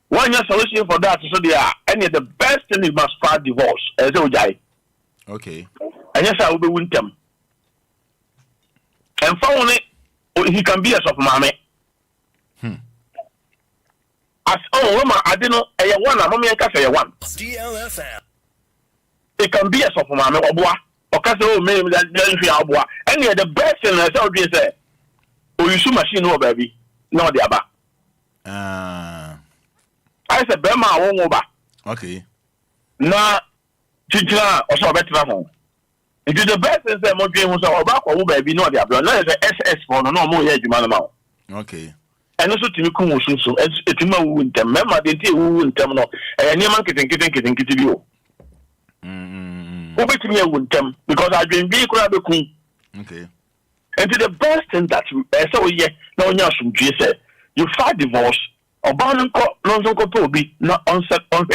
One your solution for that is so they are any the best thing you must file divorce as a okay. And yes, I will be with them. And finally, he can be a soft mommy. As Roma, I didn't know a one, a mommy and cafe one. DLFM. It can be a soft mamma or bois, or castle, maybe that then bois. And yet the best thing as I would say, oh, you shoot machine, no baby, no, the abba. I said, Bema, I won't over. Okay. Now, Chichina or so better home. It is the best thing that more dreams are about, or baby, no, the abba. No, it's a SS for no more yet, you man. Okay. and also to come so it's a wound them. Remember, they did wound them. No, and your man getting you. Over to me, I would them because I've been being crab. Okay. And to the best thing that so yeah, no one else from GSA, you file divorce or ban non so be not on set on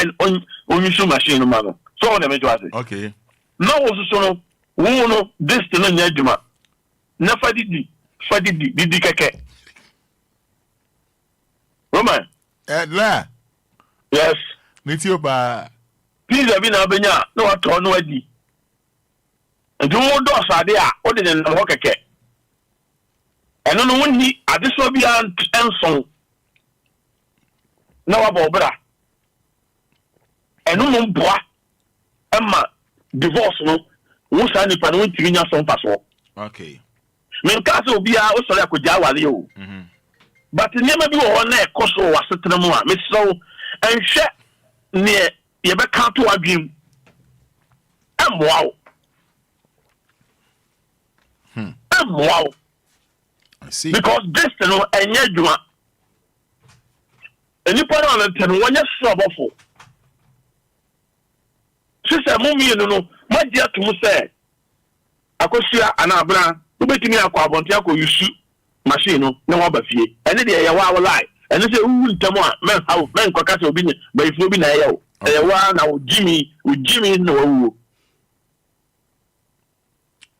your machine. So on the okay. No, also, no, this to no Yajuma. Never did keke. Roman. Yes. Nitioba. Please have been Abenya, no at all, no idea. And two more doors are there, other than the Hokake. And no one he at this will be an song. No about bra. And no boy. Emma, divorce no. Won't sign it for no 3 years on pass. Okay. Men castle be out so like Jawali. But never be on there, Coso was sitting on Miss So and share near Yabaka to a dream. And wow. And wow. I see. Because this no and yet you are. And you put on a 10 1 year trouble. Sister Mummy, no, my dear to say, I could see an abra, who making me a quabontiaco, you shoot machine, no other fee. And then they are lie. And they say, who tell men how men cockats opinion, but if you be nail, and one now Jimmy with Jimmy no.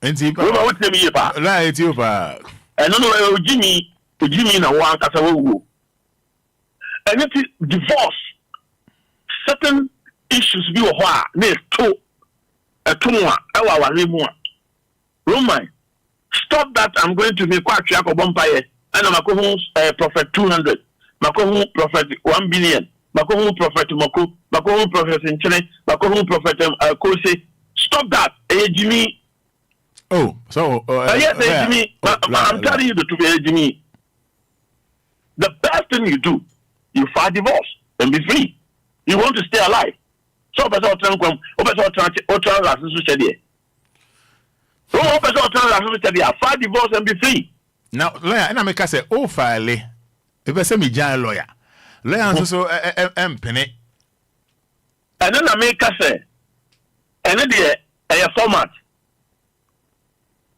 And see, what tell me about lie to you, pa. And no, Jimmy in a one as a woo. And it is divorce. Certain issues be why near two a 2 more our more. Roman, stop that. I'm going to be quite track of Bumpire and I'm a prophet 200, Makohu prophet 1 billion, Makohu prophet Moko, Makohu prophet in Chile, Makohu prophet Kose. Stop that, Jimmy. Oh, so yes, Jimmy. I'm telling you the truth, Jimmy. The best thing you do, you file divorce and be free. You want to stay alive. So, person come, file divorce and be free. Now, lawyer, and I make us say, oh, file. If I say me, giant lawyer, lawyer, so penny. And then I make us say, and then a format.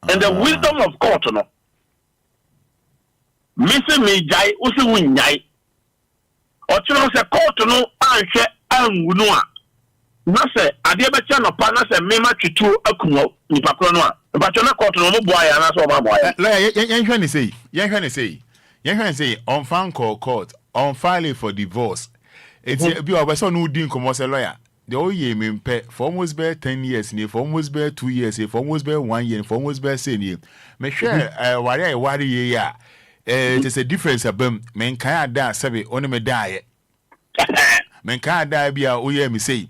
And the wisdom of court, no. Missing me, jai, also win jai. Or say court, no, answer, and Wunua. Na say ade be cha no pa na say mema twetwo akuno nipa kro no a ba cho na court no mo boy na so ma boy la yen hwe ne say on fan call court on file for divorce it be oba so no din komo say lawyer the o ye me mpe for almost be 10 years ni for almost be 2 years for almost be 1 year for almost be say ni me hwe wari ye ya it is a difference abam men kan ada sabe oni me dae men kan ada bia o ye me say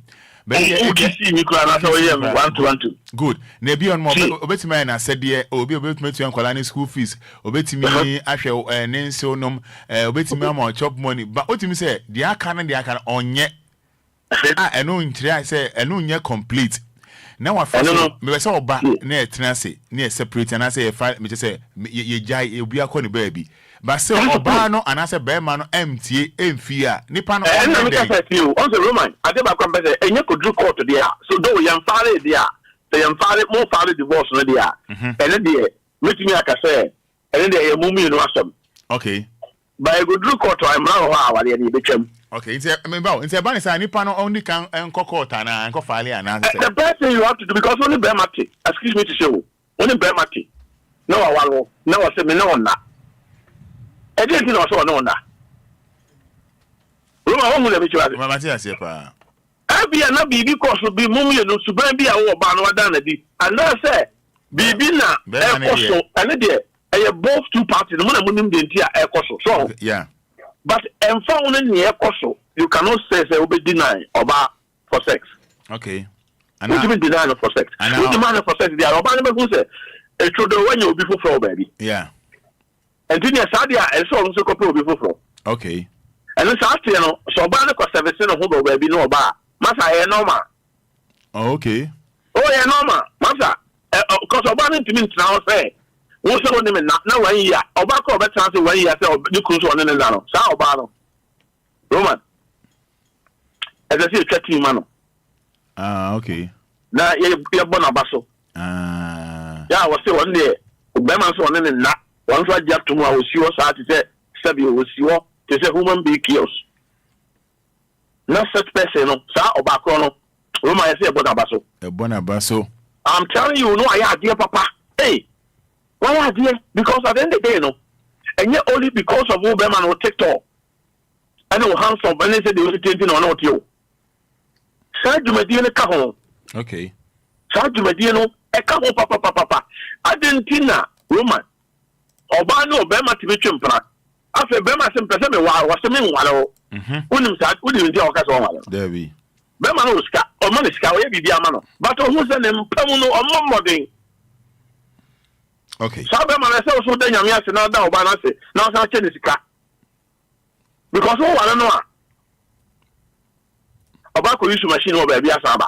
but see me cry na so yeah 1-2 good na bi on mo obetimi na said there obi obetimi to enkwala ni school fees obetimi ahwe nense onom obetimi am chop money but otimi say the aka na onye eno ntira say eno nye complete na wa fa me say oba na etena say na separate na say me say ye jai obi akọ ni baabi but say oba no anase beema no MTA emfia nipa no na me say you on the Roman adeba kwamba say enye kodru court there so do yam fare there say yam fare mo fare divorce no there ene there metimi aka say ene there ye mummy no asem okay by kodru court I'm now ha wale ni betwam okay it's me ba it's ba ni say nipa no only can enko court na enko file ana say the best thing you have to do because only beema excuse me to say only beema no awalo no say me no na I didn't know so no na. Roma won le be chiwa. Mama ti ase pa. Abia na bibi course bi mum ye no suban bi a wo ba no wada na di. And na say bibi na e koso ane de e both two parties no na munim de ntia e koso. So yeah. But emfa won ne e koso you cannot say we deny oba for sex. Okay. And you deny for sex. You demand for sex there oba ne be say e chodo when you be for baby. Yeah. And then Sadia and so on so couple before. Okay. And then Sadia no so ba no service no ho baby no ba. Masa e normal. Oh, okay. Oh yeah normal. Masa cause oba no timi ntina say wo se woni me na 1 year oba ko be chance 1 year say the cruise on ne no sa oba no Roman as I say chat team no okay na ye bona baso ya wo se won de be man so on ne na one so agya to mu a wo si wo sa ti say sabi wo si wo ti say human being kills not such person no sa oba ko no Roman I say e bona baso I'm telling you no I idea papa hey why idea because at the end of the day no and yet only because of who man will TikTok and no hands up and they say they will change no not you sa djumadi ne ka ho okay sa djumadi no e ka ho papa Argentina Roman oba no be ma tibe twempra afa be ma se mpese me wa se me nwale ho unim sa unim ndi o ka so nwale there be man no ska o man ska o ye bibia ma no but o hu se ne mpam no o momodin okay so be man se o so da nyame ase na da oba na se na o sa che ne sika because o wale no a oba ko use machine o ba bia sa ba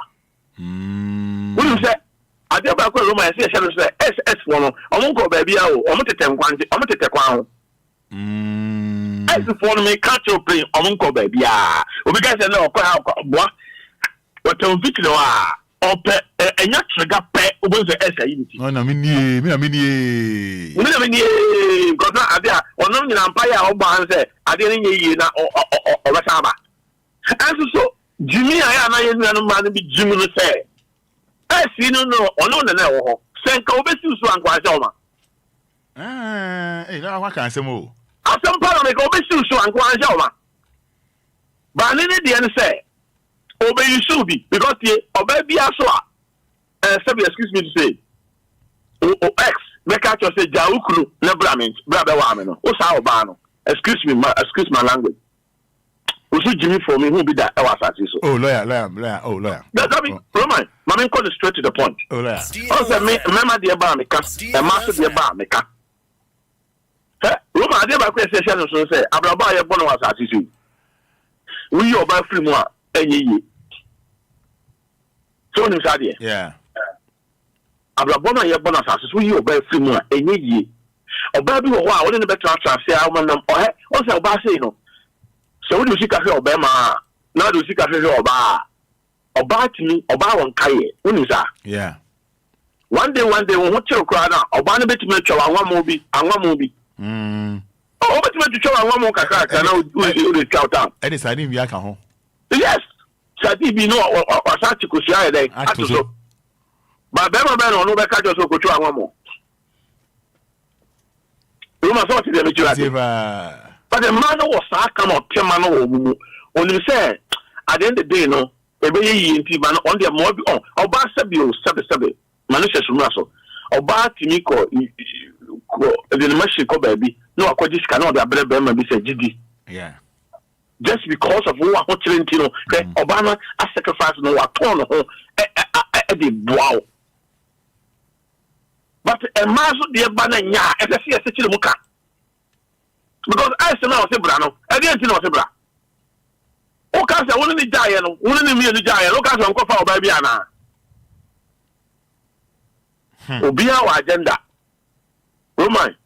unim se ade ba ko ro ma se no se ss for no o mo ko ba bia o mo tete nkwanje o mo tete kwa ho ss for me catch up o mo ko ba bia obi ga se na o ko ha boa what on fit no a ope enya trigger pe obozo esa yinti no na mini because ade a ono nyina empire o ba han se ade ni nyi na o ba sa ba and so Jimmy aya na yenu no ma no bi Jimmy no say esi no ono na wo ho senka obesi so ankwa se o ma na wa kan asem o asem pa na me ko obesi so ankwa se o ma ba ni de en say obey you should be because the obey be aso excuse me to say X make out say jaukunu na bramint bra be wa me no o sa oba no excuse my language osu Jimmy for me who be that e was asase so lawyer that be Roman mama call straight to the point lawyer o say me mema de ba me ka e ma so de ba me ka Roman de ba ko say no so say abraba ye bo no asase so we your ba free mu a enyi so ni sadie yeah abrabona ye bona asase so yi oba free mu a enyi oba bi wo ho a woni ne betra trase a wo nam o he o se oba sei no so we do sika hwe oba ma na do sika hwe oba timi oba won kaye woni sa yeah one day wo ho kire kura na oba ne betimi atwa anwa mo bi o betimi atwa anwa mo kakaka na o dey shout out e dey sadi bi aka ho yes sadi bi no o sa chikosia e dey atoso ba be no no be ka jo so ko twa anwa mo Roma so ti dey me twa but the man was a come up to man or only say at the end of the day no ebe yi nti man on the more on oba sabio sabe manusha sumaso oba timi ko the machine ko baby no akwaji sika no the brebe ma bi say gidi yeah just because of who are children no oba no a sacrifice no aton no the wow but a man so the bana nya e say e se muka because I say now say bra no e dey nti no say bra o ka say woni ni jaye no woni ni mi ni jaye o ka say onko fa oba bia na Obia wa agenda Roman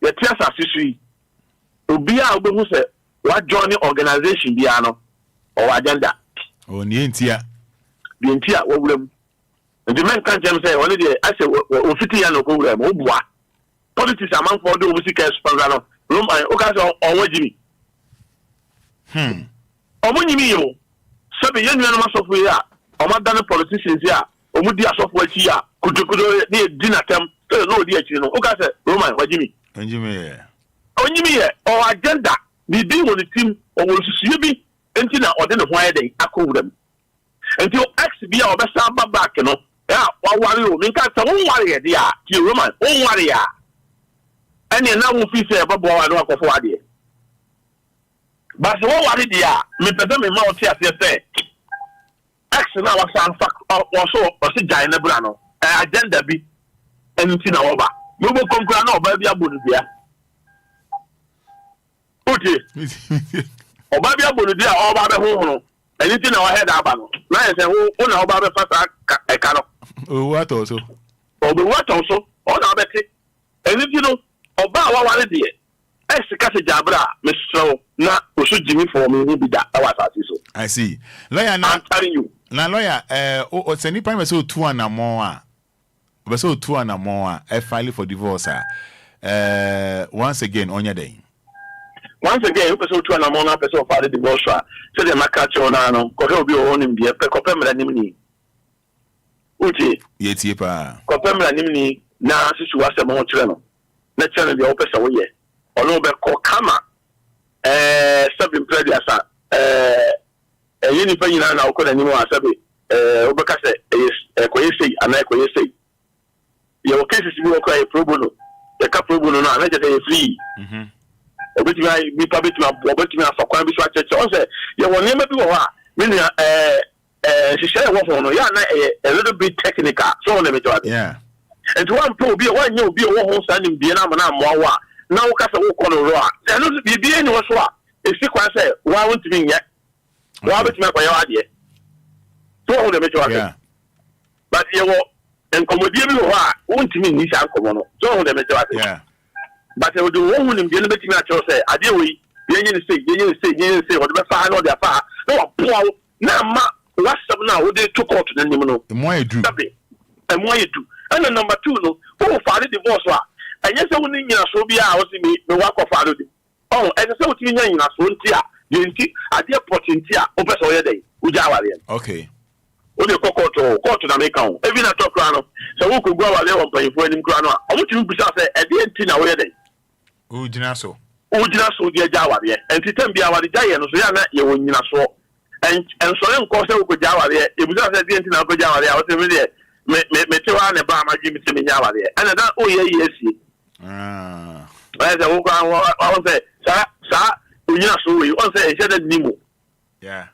ye tia asisi Obia obehu say wa join organization bia no o agenda o ni ntia bi ntia wo wuram ndi men kan jam say woni dey I say o fiti ya no ko wuram o bua politics among for do musika sponsor no Roman o ka say on Jimmy omunyimi yo sabe yenu na masofo ya o madane politicians ya o mudi asofo achi ya kutukudo ne dinatem no odi achi no o ka say Roman wajimi onyimi ye o agenda bi bi woni team o wo susuye bi enti na o de ne ho ayede akowuram enti o ex bi a o be sa back no ya wa ware o minka sa won ware ye dia ti Roman won ware ya ene na wo fi say babo wa no akofo ade but wo ware dia me pede me ma o ti ase say ex na wa san fact o so jai na bra no agenda bi enti na wo ba mo bo konkura na o ba bi abonu bia okay oba bi abonu bia o ba be hohoro enti na wa head aba no na say wo na o ba be fasa e ka no o wa to so o be wa to so o na be ti and you know about what I did. Esikase jabra mesro na oso jimi for me ni bida awasase so. I see. Lawyer na I'm telling you. Na lawyer o send nipa me so 2 and more a. We so 2 and more a file for divorce once again on your day. Once again you person 2 and more na person file divorce so the market na no ko he obi o nim de pe ko pe mra nim ni. Uti Yetie pa. Ko pe mra nim ni na sisu wase mo kire no. Na channel de o pesa wo ye. Ono be ko kama sabin prediasa yini fa nyina na ko na nimu asabe obeka se ko yesi ana ko yesi ye o cases bi ko e probono e ka probono na na je free obeti ai bi pa beti ma obeti ma fa kwan bi so acheche on se ye won nema bi wo ha me nua shisha wo fo no ya na a little bit technical so on me to yeah and one pro bi one nye obi wo ho standing bi na na mo wa na wo kasa wo kono ro a eno bibie ni wo so a esi kwa se wa won timi nye wa betimi akwa ya ade so ho de me to yeah but ye wo enkomodie bi wo a won timi ni sha nkomo no so ho de me to yeah but wo de wo hu ni de betimi a cho se ade we ye nyi ni se wo de be fa na o de fa na wo po na ma WhatsApp na wo de to court na nim no mo edu e mo edu and number 2 no wo fa divorce a enye se wo ni nyina so bia wo si me wa ko fa do di oh enye se wo ti nyina so nti a ye nti ade opportunity a wo pese wo ye dey wo ja wale okay wo de court na make am even na talk no se wo ko gwa wale won panfo anim kra no a o mutu bisa se e de nti na wo ye dey o jina so de ja wale enti tem bia wale ja ye no so ya na ye wo nyina so and so nko se wo ko ja wale e bisa se de nti na ko ja wale a wo se me de me tewa ne ba ma gimi se me nya wale ana da o ye yesi I say, I say, sir, unyina so we. On say, she said nimo. Yeah.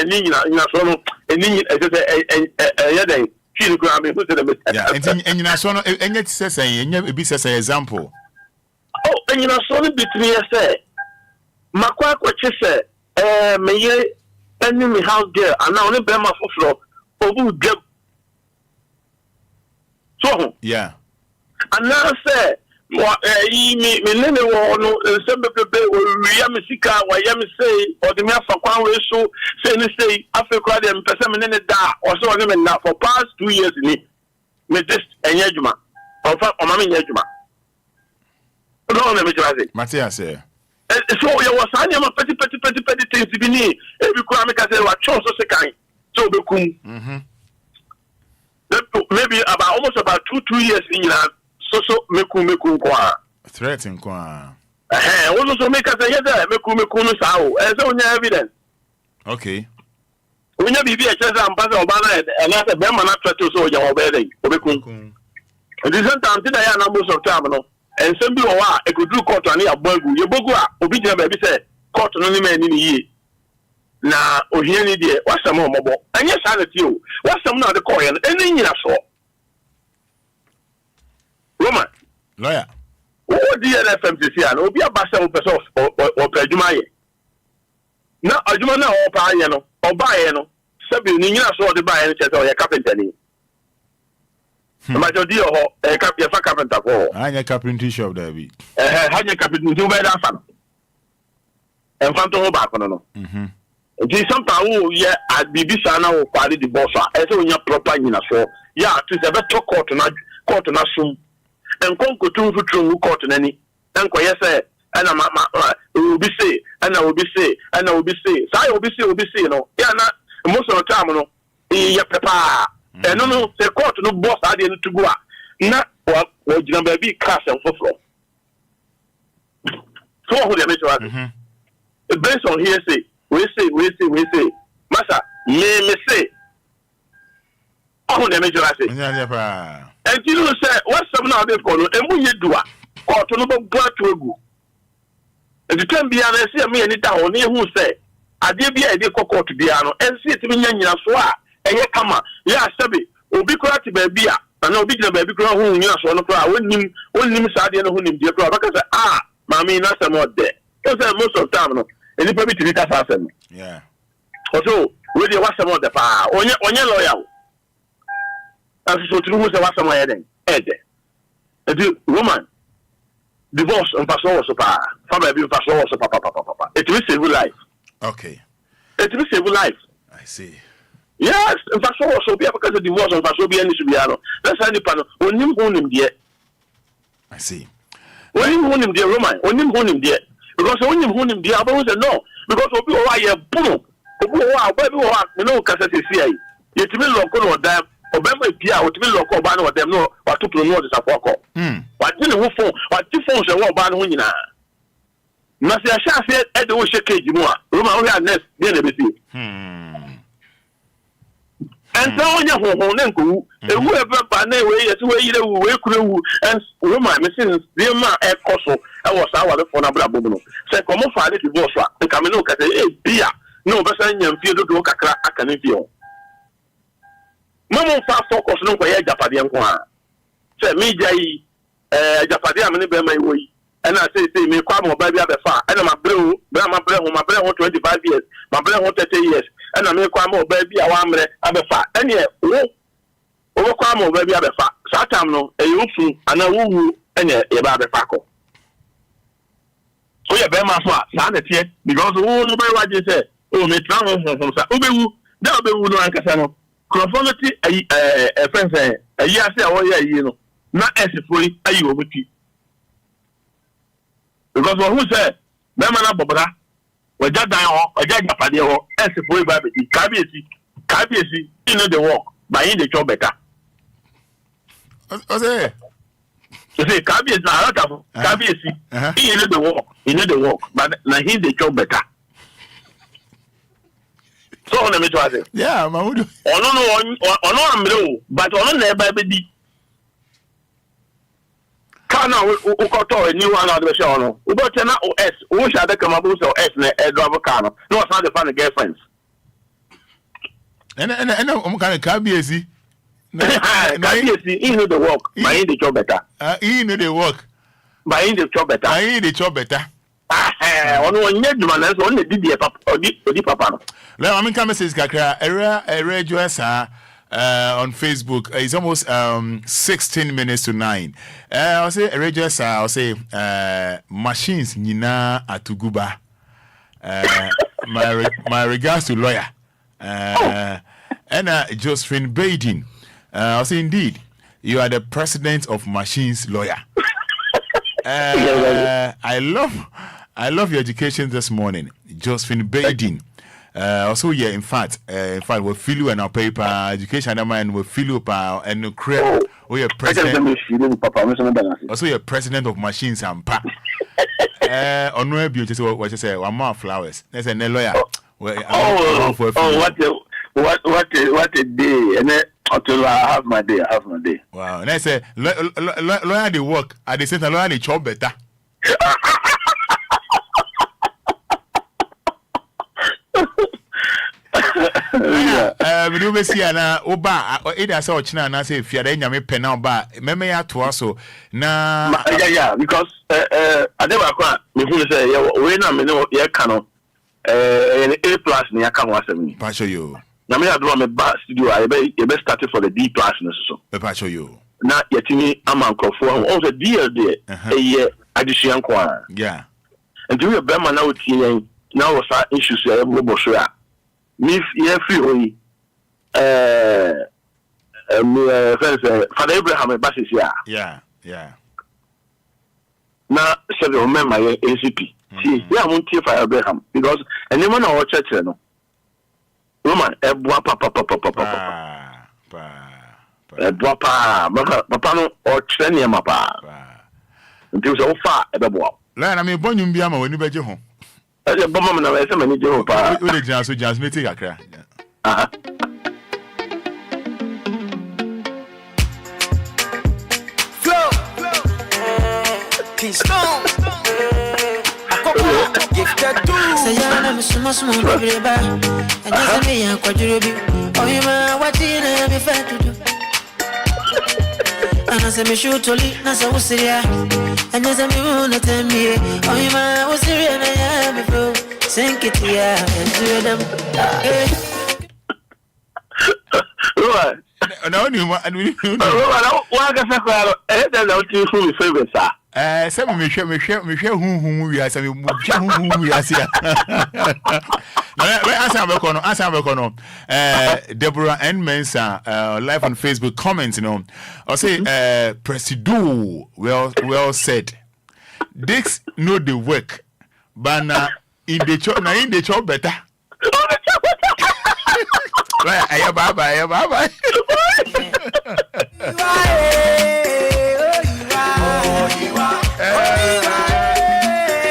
Nina so no. Nini, yede. She go am who say the. Yeah. And nina so no. Enye say, enye bi say example. Oh, nina so no bitri say. Makwa kwachi say, me ye eni me house girl. And now only be ma foforo. Obu dem. So. Yeah. And now say. Me nene wo no sembe pepe o wiya me sika wa ya me say o de me afa kwan we so say ni say Africa dem pese me nene da o so ne me na for past 2 years ni me just enye adwuma o fa o ma me enye adwuma no me try say Matthias say so you was anya ma peti things bi ni e bi kura me ka say wa cho so se kan so be kum maybe about 2 years ni na so meku kwa threatening kwa wo so make say yes meku no sa o say onya evidence okay onya bibi e chese ampasa obana e na say be ma na threat so onya obede obeku and this time tin ya na most of time no and some bi wo a e go do court ani agbagu ye bogu a obi gina ba bi say court no ni ma ni yi na ohia ni de wasam o mobo anya sanity o wasam na de call ye eni nyina so Roman lawyer o DLFM see an obi abasa o person o adwuma ye na adwuma na o pa ye no o ba ye no sabi ni nyina so o de ba ye no chese o ye carpenter ni ma jodi o ho e fa carpenter ko anya carpentry shop there bi hanya carpentry do be da fa en fanto ho ba ko no nti sometimes wo ye bibi sa na o kwade di boss a e se onya proper nyina so ya to se be to court na sum en konko tu futru court nani en ko yese ana obi say ana obi say sai obi say no ya na most of the time no ye prepare no se court no boss ade no tugu a na wa jina ba bi class en foforo so ho de me twa based on here say we say masa me say oh de me twa say nya pa and you know say what some now dey call no emu yedua court no bo gba to egu and the time bia na say me ani da ho na ehu say ade bia e dey court bia no en say ti nya nyina so a eye kama ya sabe obi kura ti ba bia na obi gina ba bi kura ho nyina so no kura wonnim sa ade no ho nim die kura baka say mami na say mo de so say most of time no any people ti ka sa say yeah also we dey what some of the pa onye lawyer as so tru say what some here den ede The woman divorce and pass over so far. Family being pass over so papa. It will save life. Okay. It will save life. I see. Yes, and pass over so because the divorce and pass over any subiano. That's any panel. When him own him there. I see. When him own him there, Roman. When him own him there. Because when him own him there, I always say no. Because Obi why you boom. Obi why you know Cassette CI. You to me local or damn. Obama Pia, what will local ban or them no, what to promote is a walk. What didn't who phone, what two phones and what ban winning. Nasia said, Ed will shake you more. Roman, we are next, then everything. And so on your home, and whoever by name way, as way you will crew, and Roman, Mrs. Vilma at Cosso, I was our phone of Brabuno. Say, come on, Friday to Bosra, the Camino Cate, Bia, no, but I am fear to look at a can feel. Mama fa focus no ko ye japade nko a se me jai japade am ne be mai woyi and I say me kwa mo ba bia be fa and ma bre ho 25 years ma bre ho 30 years and me kwa mo ba bia wa amre abefa and ye wo kwa mo ba bia be fa sa time no e yufu ana wuwu and ye ba be fa ko so ye be ma so a sa na tie because wo no be wa je say o me tran ho sa obewu da obewu no ankasa no conformity friends a year say awon ye no na esifori ayi obuti because who say be man abobra waja dan ho waja japade ho esifori ba be kabiesi in the work by in the job better o say kabiesi na alaka kabiesi in the work but na he the job better. So on me to say yeah mamudu ono amre but ono na eba be di kana o ko to ni one na de show no o go tena OS o sha de kama bu so OS na e drive car no was not the fan girlfriends and o kan kabiesi kabiesi in the work by in the job better in the work by in the job better ono onye duma na so on the di papa odi papa no let me come message kakra era joesa on Facebook it's almost 16 minutes to 9 I'll say era joesa I'll say machines nyina atuguba my regards to lawyer and Josephine Baden I'll say indeed you are the president of machines lawyer. I love your education this morning, Josephine Baden. Also, yeah, in fact, we feel you in our paper education. I mean, we feel you and create. We are president. Also, you're president of machines and pa. On no beauty. What you say? One more flowers. There's a lawyer. What a day! And then until I have my day. Wow. And I say, lawyer they work. At the same time, lawyer they chop better. We do see na oba either say ochina na say fiade nyame pena oba meme ya to so na yeah because adeba kwa me fu say we na me no ye ka no A+ ni aka mo asem ni pa show you na me adro me ba studio I be start for the D+ no so pa show you na yetimi amankofo o the DL there ye addition kwa yeah and you be man na otin na wo sa issues ya bo so ya me ye free only Fada Abraham basis yeah na se the remember my ACP see we are won't Fada Abraham because anyone na watch church no woman e boa papa no o chere ne mapa nti so fa e be boa la na me bonyum bia ma wani beje ho e bo mama na e se mani je ho pa we dey jam so jam me take akra Sayana musuma baby ba and me ya kwajurobi oyima wajina be fa to do ana se me shutoli na so usiria and se me una temie oyima usiria na ya me fo senkitia and to them No, you want What can I say? That's not too full favor, sir. Some me share who we are, some who we are here. Deborah and Mensa, live on Facebook comments, you know. I say, Presido, well said. Dix know the work, but in the job better. Bye.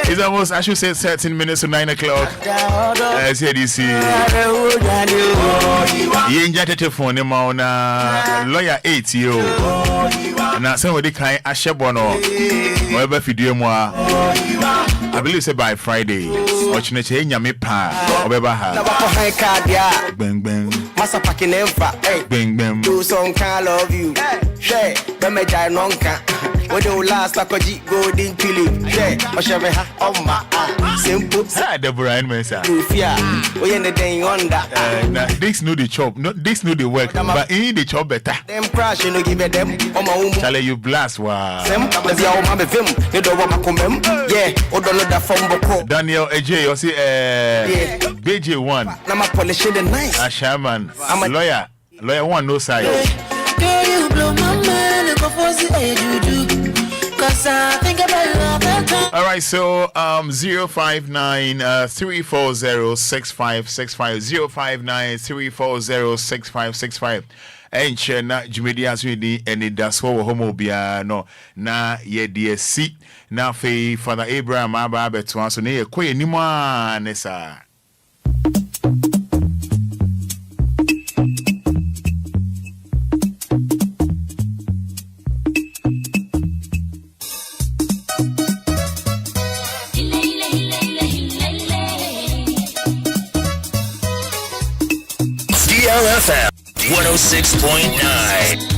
It's almost, I should say, 13 minutes to 9 o'clock. As you see, you ain't got a telephone, lawyer 8 year old. Now, somebody can Ashabono, whatever video more. I believe say by Friday. Watching it in Yamipa, or Beba. Bang bang. Massa packing them fat. Bang bang. Do some kind love you. Share, when me die nonka. When you last like a G golden killing. Share, or share oh my simple. Ah, Deborah and Mensa. Yeah, we in the day on that. This know the job, not this know the work, but in the job better. Them crash, you know, give it them. Oh my own. Charlie, you blast, wow. Let's see how my film. You don't want my comment. Yeah, or don't know that phone book. Daniel AJ, you see, BJ1. I'm a polishing the nice. A shaman. I'm a lawyer. Lawyer one, no side. Girl, you blow my mind. Go for the you do. Cause I think about love. All right, so 059 340 6565 059 340 6565. Enche na Jumedia Swedi Anidaso Wɔhɔ Obia no na ye DSC na fe Fada Abraham aba beto so na ye koye nimu anesa. DLFM 106.9.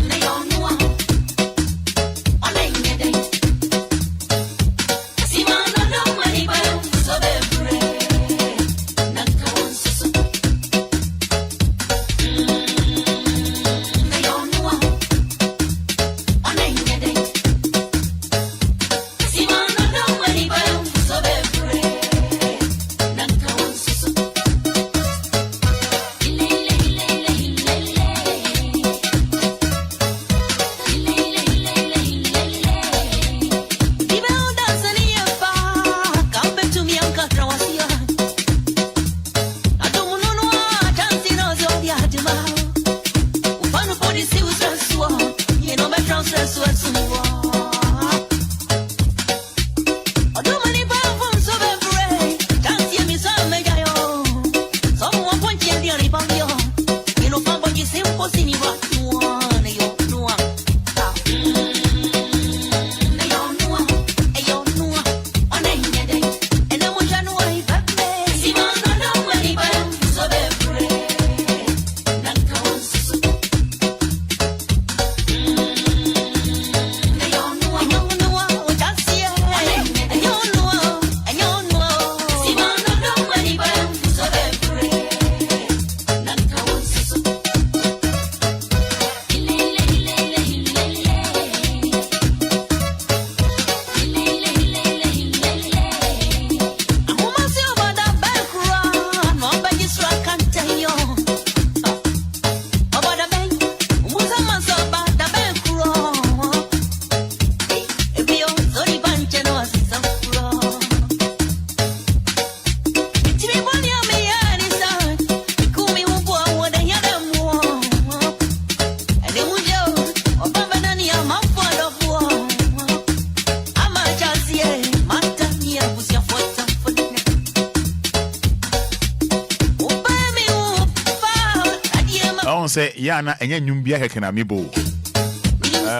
Say yana enya nyumbia keke na mibo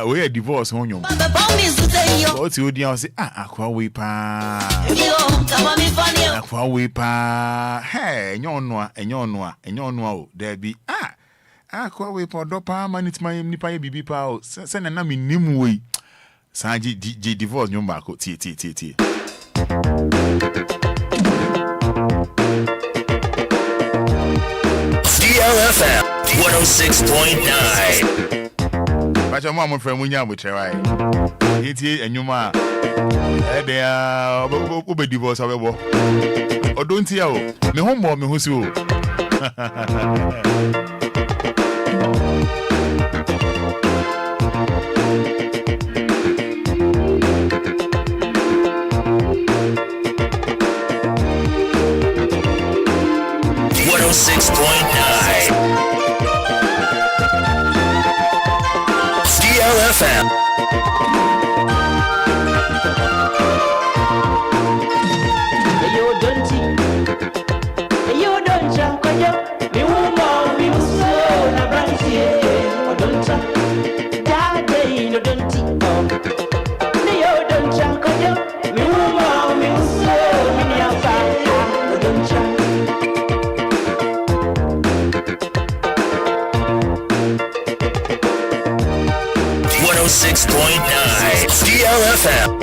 we divorce ho nyum what you dey say akwa we pa hey enyo o there be akwa we pa do pa manit my nipa ye bibi pa o se na me nim we sanji divorce nyum ba ko tie DLFM 106.9. But your mom from Winya with your eye. It's here and you ma. They are over divorce, however. Or don't you? Me home mom, who's you? 106.9 DLFM. DLFM.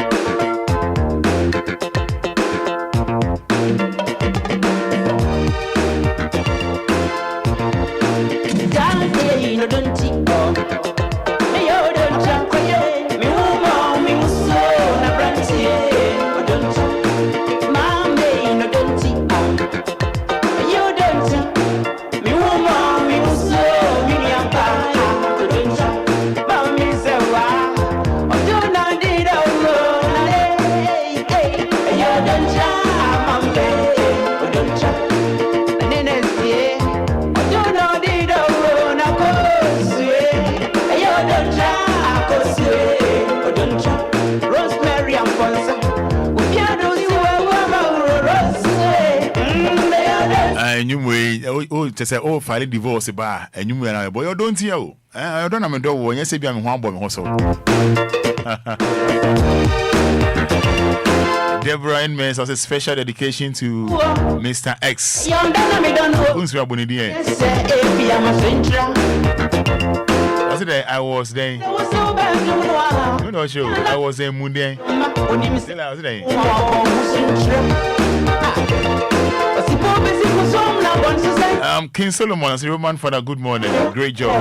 To say, oh, file divorce bar, and you will boy, you don't hear. I don't know, do when you say, I'm one boy, also. Deborah and Mess as a special dedication to Mr. X. Who's your bonny dear? Was it I was there? You know, sure, I was there, Monday. Still, I was there. King Solomon as a Roman Fada, good morning. Great job.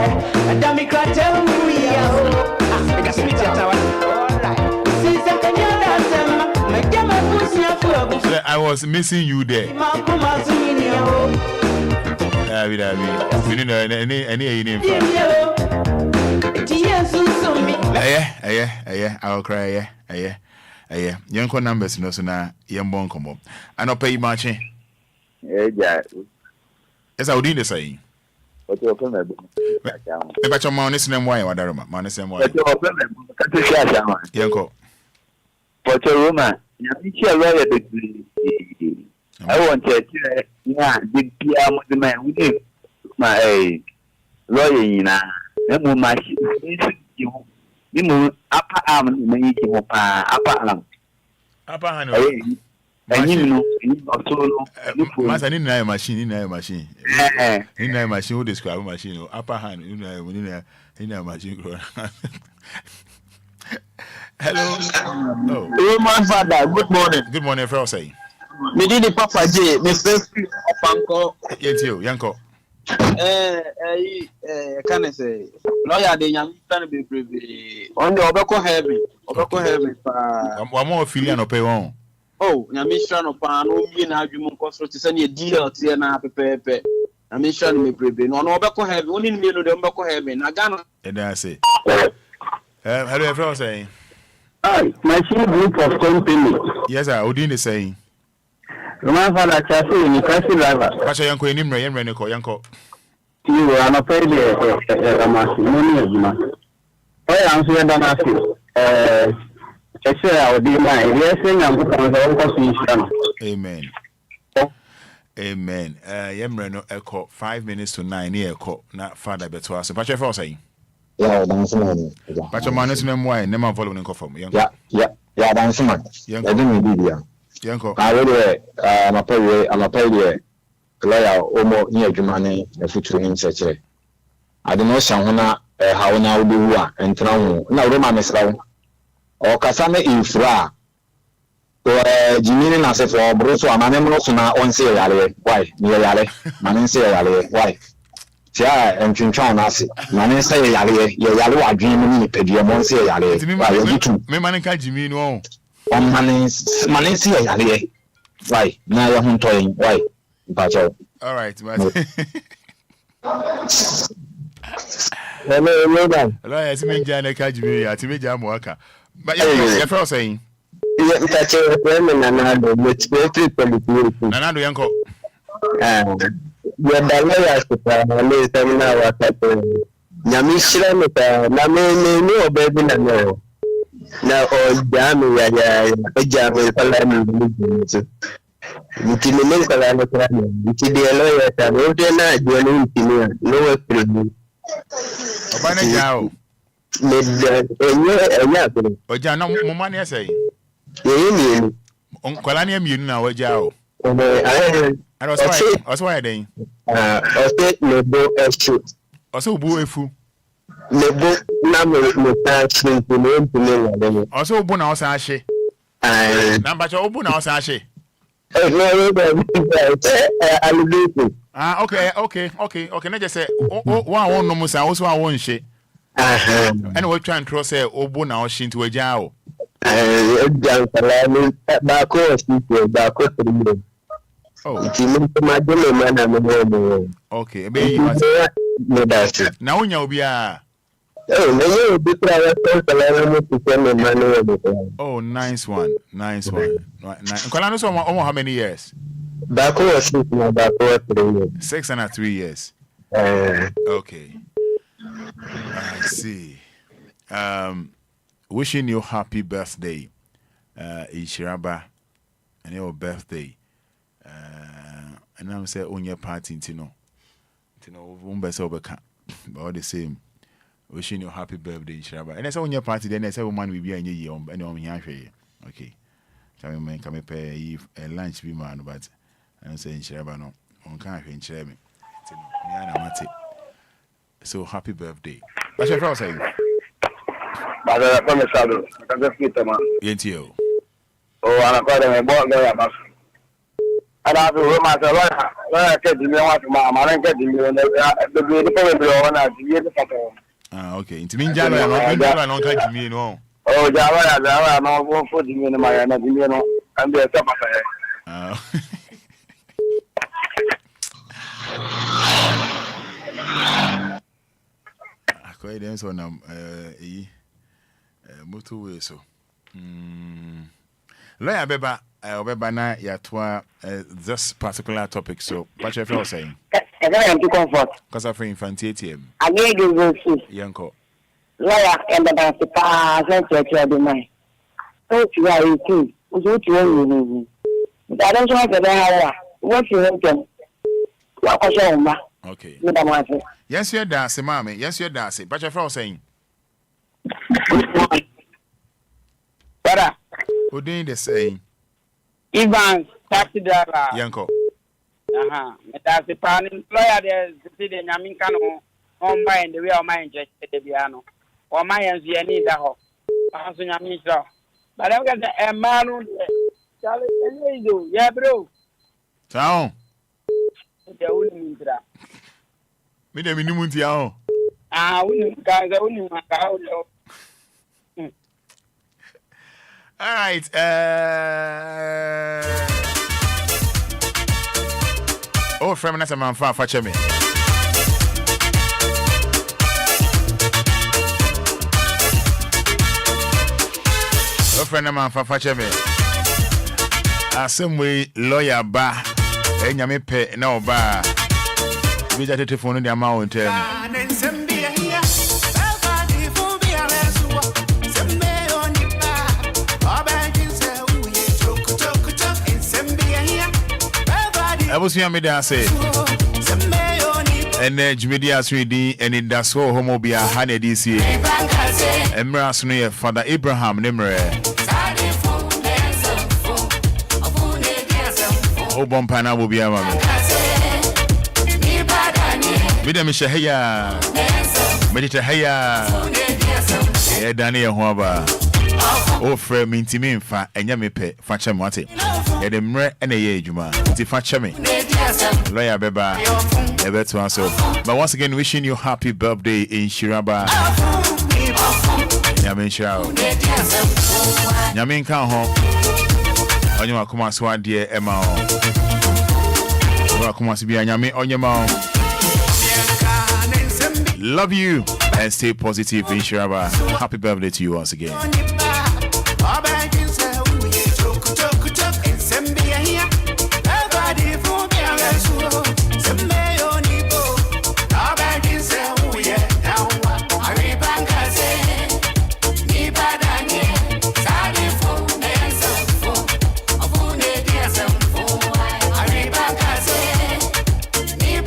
I was missing you there. I'll cry. Young numbers, no, so now, young bon come up. I don't pay much. Yeah. Yes, I would need to say. But you're coming. But your man is name why, Wadarama, man is name why. Yanko. But your woman, you're lawyer degree. I want to say, yeah, the PM of the man with him. My lawyer, you know, my you upper arm, making upper arm. Upper hand. And you know, Master, in a machine, machine, who describe machine, upper hand, in a machine. Hello. Roman Fada, good morning. Good morning, Frosty. Me did the Papa J, Mr. Panko. Yes, you, Yanko. Can I say, lawyer, the young man be brave on the Obeko heaven. One more filial pay on. Oh, Namishan of Pano, me and have you more to send a deal to an ape. Namishan me brave. No, Obeko heaven, only me to the Obeko heaven. I got and I say, hello, Frosty. Hi, my group of company. Yes, I would in the saying. Roman Fada Chasu, you can see driver. Pasha Yanko in him, Yanko. You are not paid a money. I answer Damascus. Amen. Amen. Yemreno echo 5 minutes to 9 here. Not Fada Betwa. So, Pacha for saying. Yeah, dancing. Pacha Manis name why never following from you. Yeah, dancing. I didn't be Yanko. I really, I'm a pay lawyer almost near Germany, a future in such a. I don't know someone how now do and Tron. No, Roman is wrong. Or Cassandra infra. Jimmy and I said for Bruce, I'm an emerald on say, why? Near Yale, man, say, why? tia entwintwa na ase na ne say yare wadwen mu ni pedie mo say yare me man ka Jimmy no on man say yare why na ya ho ntoyin why mpacho all right but hello yes me jana ka Jimmy ya ti me jam waka but you feel saying yeah mpacho Nanado with Nanado yanko ya dalaya kwa na seminar wakati nyamishira na me obebi na no na ojami ya ojami pala ni mtini kala na kwa mtini ya ta wote na joni mtini no ekri obana jao enye oja na mo mani asai ni onkola ni amienu na wajao and also why then also nebo efu also bu efu nebo na mo ta chintu no mpini na also bu na osa ahye number cho bu na osa ahye okay na just say one no musa also one she and we try and cross say obu na ohye nti waja o jan salami ba ko si ba ko tri. Oh, okay. Be na unya Obia. Oh, nice one. Nkola no so how many years? Back 6 and 3 years. Okay. I see. Wishing you happy birthday, Ishiraba, and your birthday. And I'm say on your party, Tino, but all the same, wishing you happy birthday, Shaba. And I say on your party, then I say, man, we be in your and on here. Okay, come pay a lunch be man, but I'm saying Shaba no, on can't share me. So happy birthday. What's your first saying? But I promise I do. I just get them. Yentio. Oh, I'm a boy, and I will remind the lawyer, get the million, my get the million, the okay. Into mean Java, I don't catch me no. Oh, Java, I'm not going for the million, my million, and the top. I quite answer on motorway so. Lawyer Beba. Obebana yatwa this particular topic so what you feel saying I am to comfort because of infantium I need you to yanko lawyer and the dance pass and check the mind oh you are too what you I don't want to what you want what question okay madam yes you dance mommy yes you dance but you feel saying Fada who doing the saying Ivan, taxi driver. Yanko. That's the pan lawyer there. The Yamin Cano on by the way of my interest, the piano. Or my and the Anidaso Wɔhɔ. But I'm going to a man who Charlie, yeah, bro. Town. The only that. Me the minimum tiao. We guys are only my house. All right. Oh, from another man far for me. Oh, friend of man far for me. Same way lawyer ba. Enyame pe na oba. We just telephone the amount. I was here, I say, and Media 3D and Anidaso Wɔhɔ Obia Anidaso Wɔhɔ Fada Abraham Nimre Obompana Obia Mami Mida Mishaheya Medita Heya Daniel Huaba O Fre Mintimin Fa Enyame Pe Fachamwate yɛde mmerɛ ɛna ɛyɛ adwuma nti fa kyɛ me lawyer bɛba ɛbɛto aso. But once again, wishing you happy birthday in Shiraba. Nyame nhyira wo. Nyame nka ho. Onye wakoma so ade ɛma wo. Wakoma so bia nyame onye ma wo. Love you and stay positive in Shiraba. Happy birthday to you once again.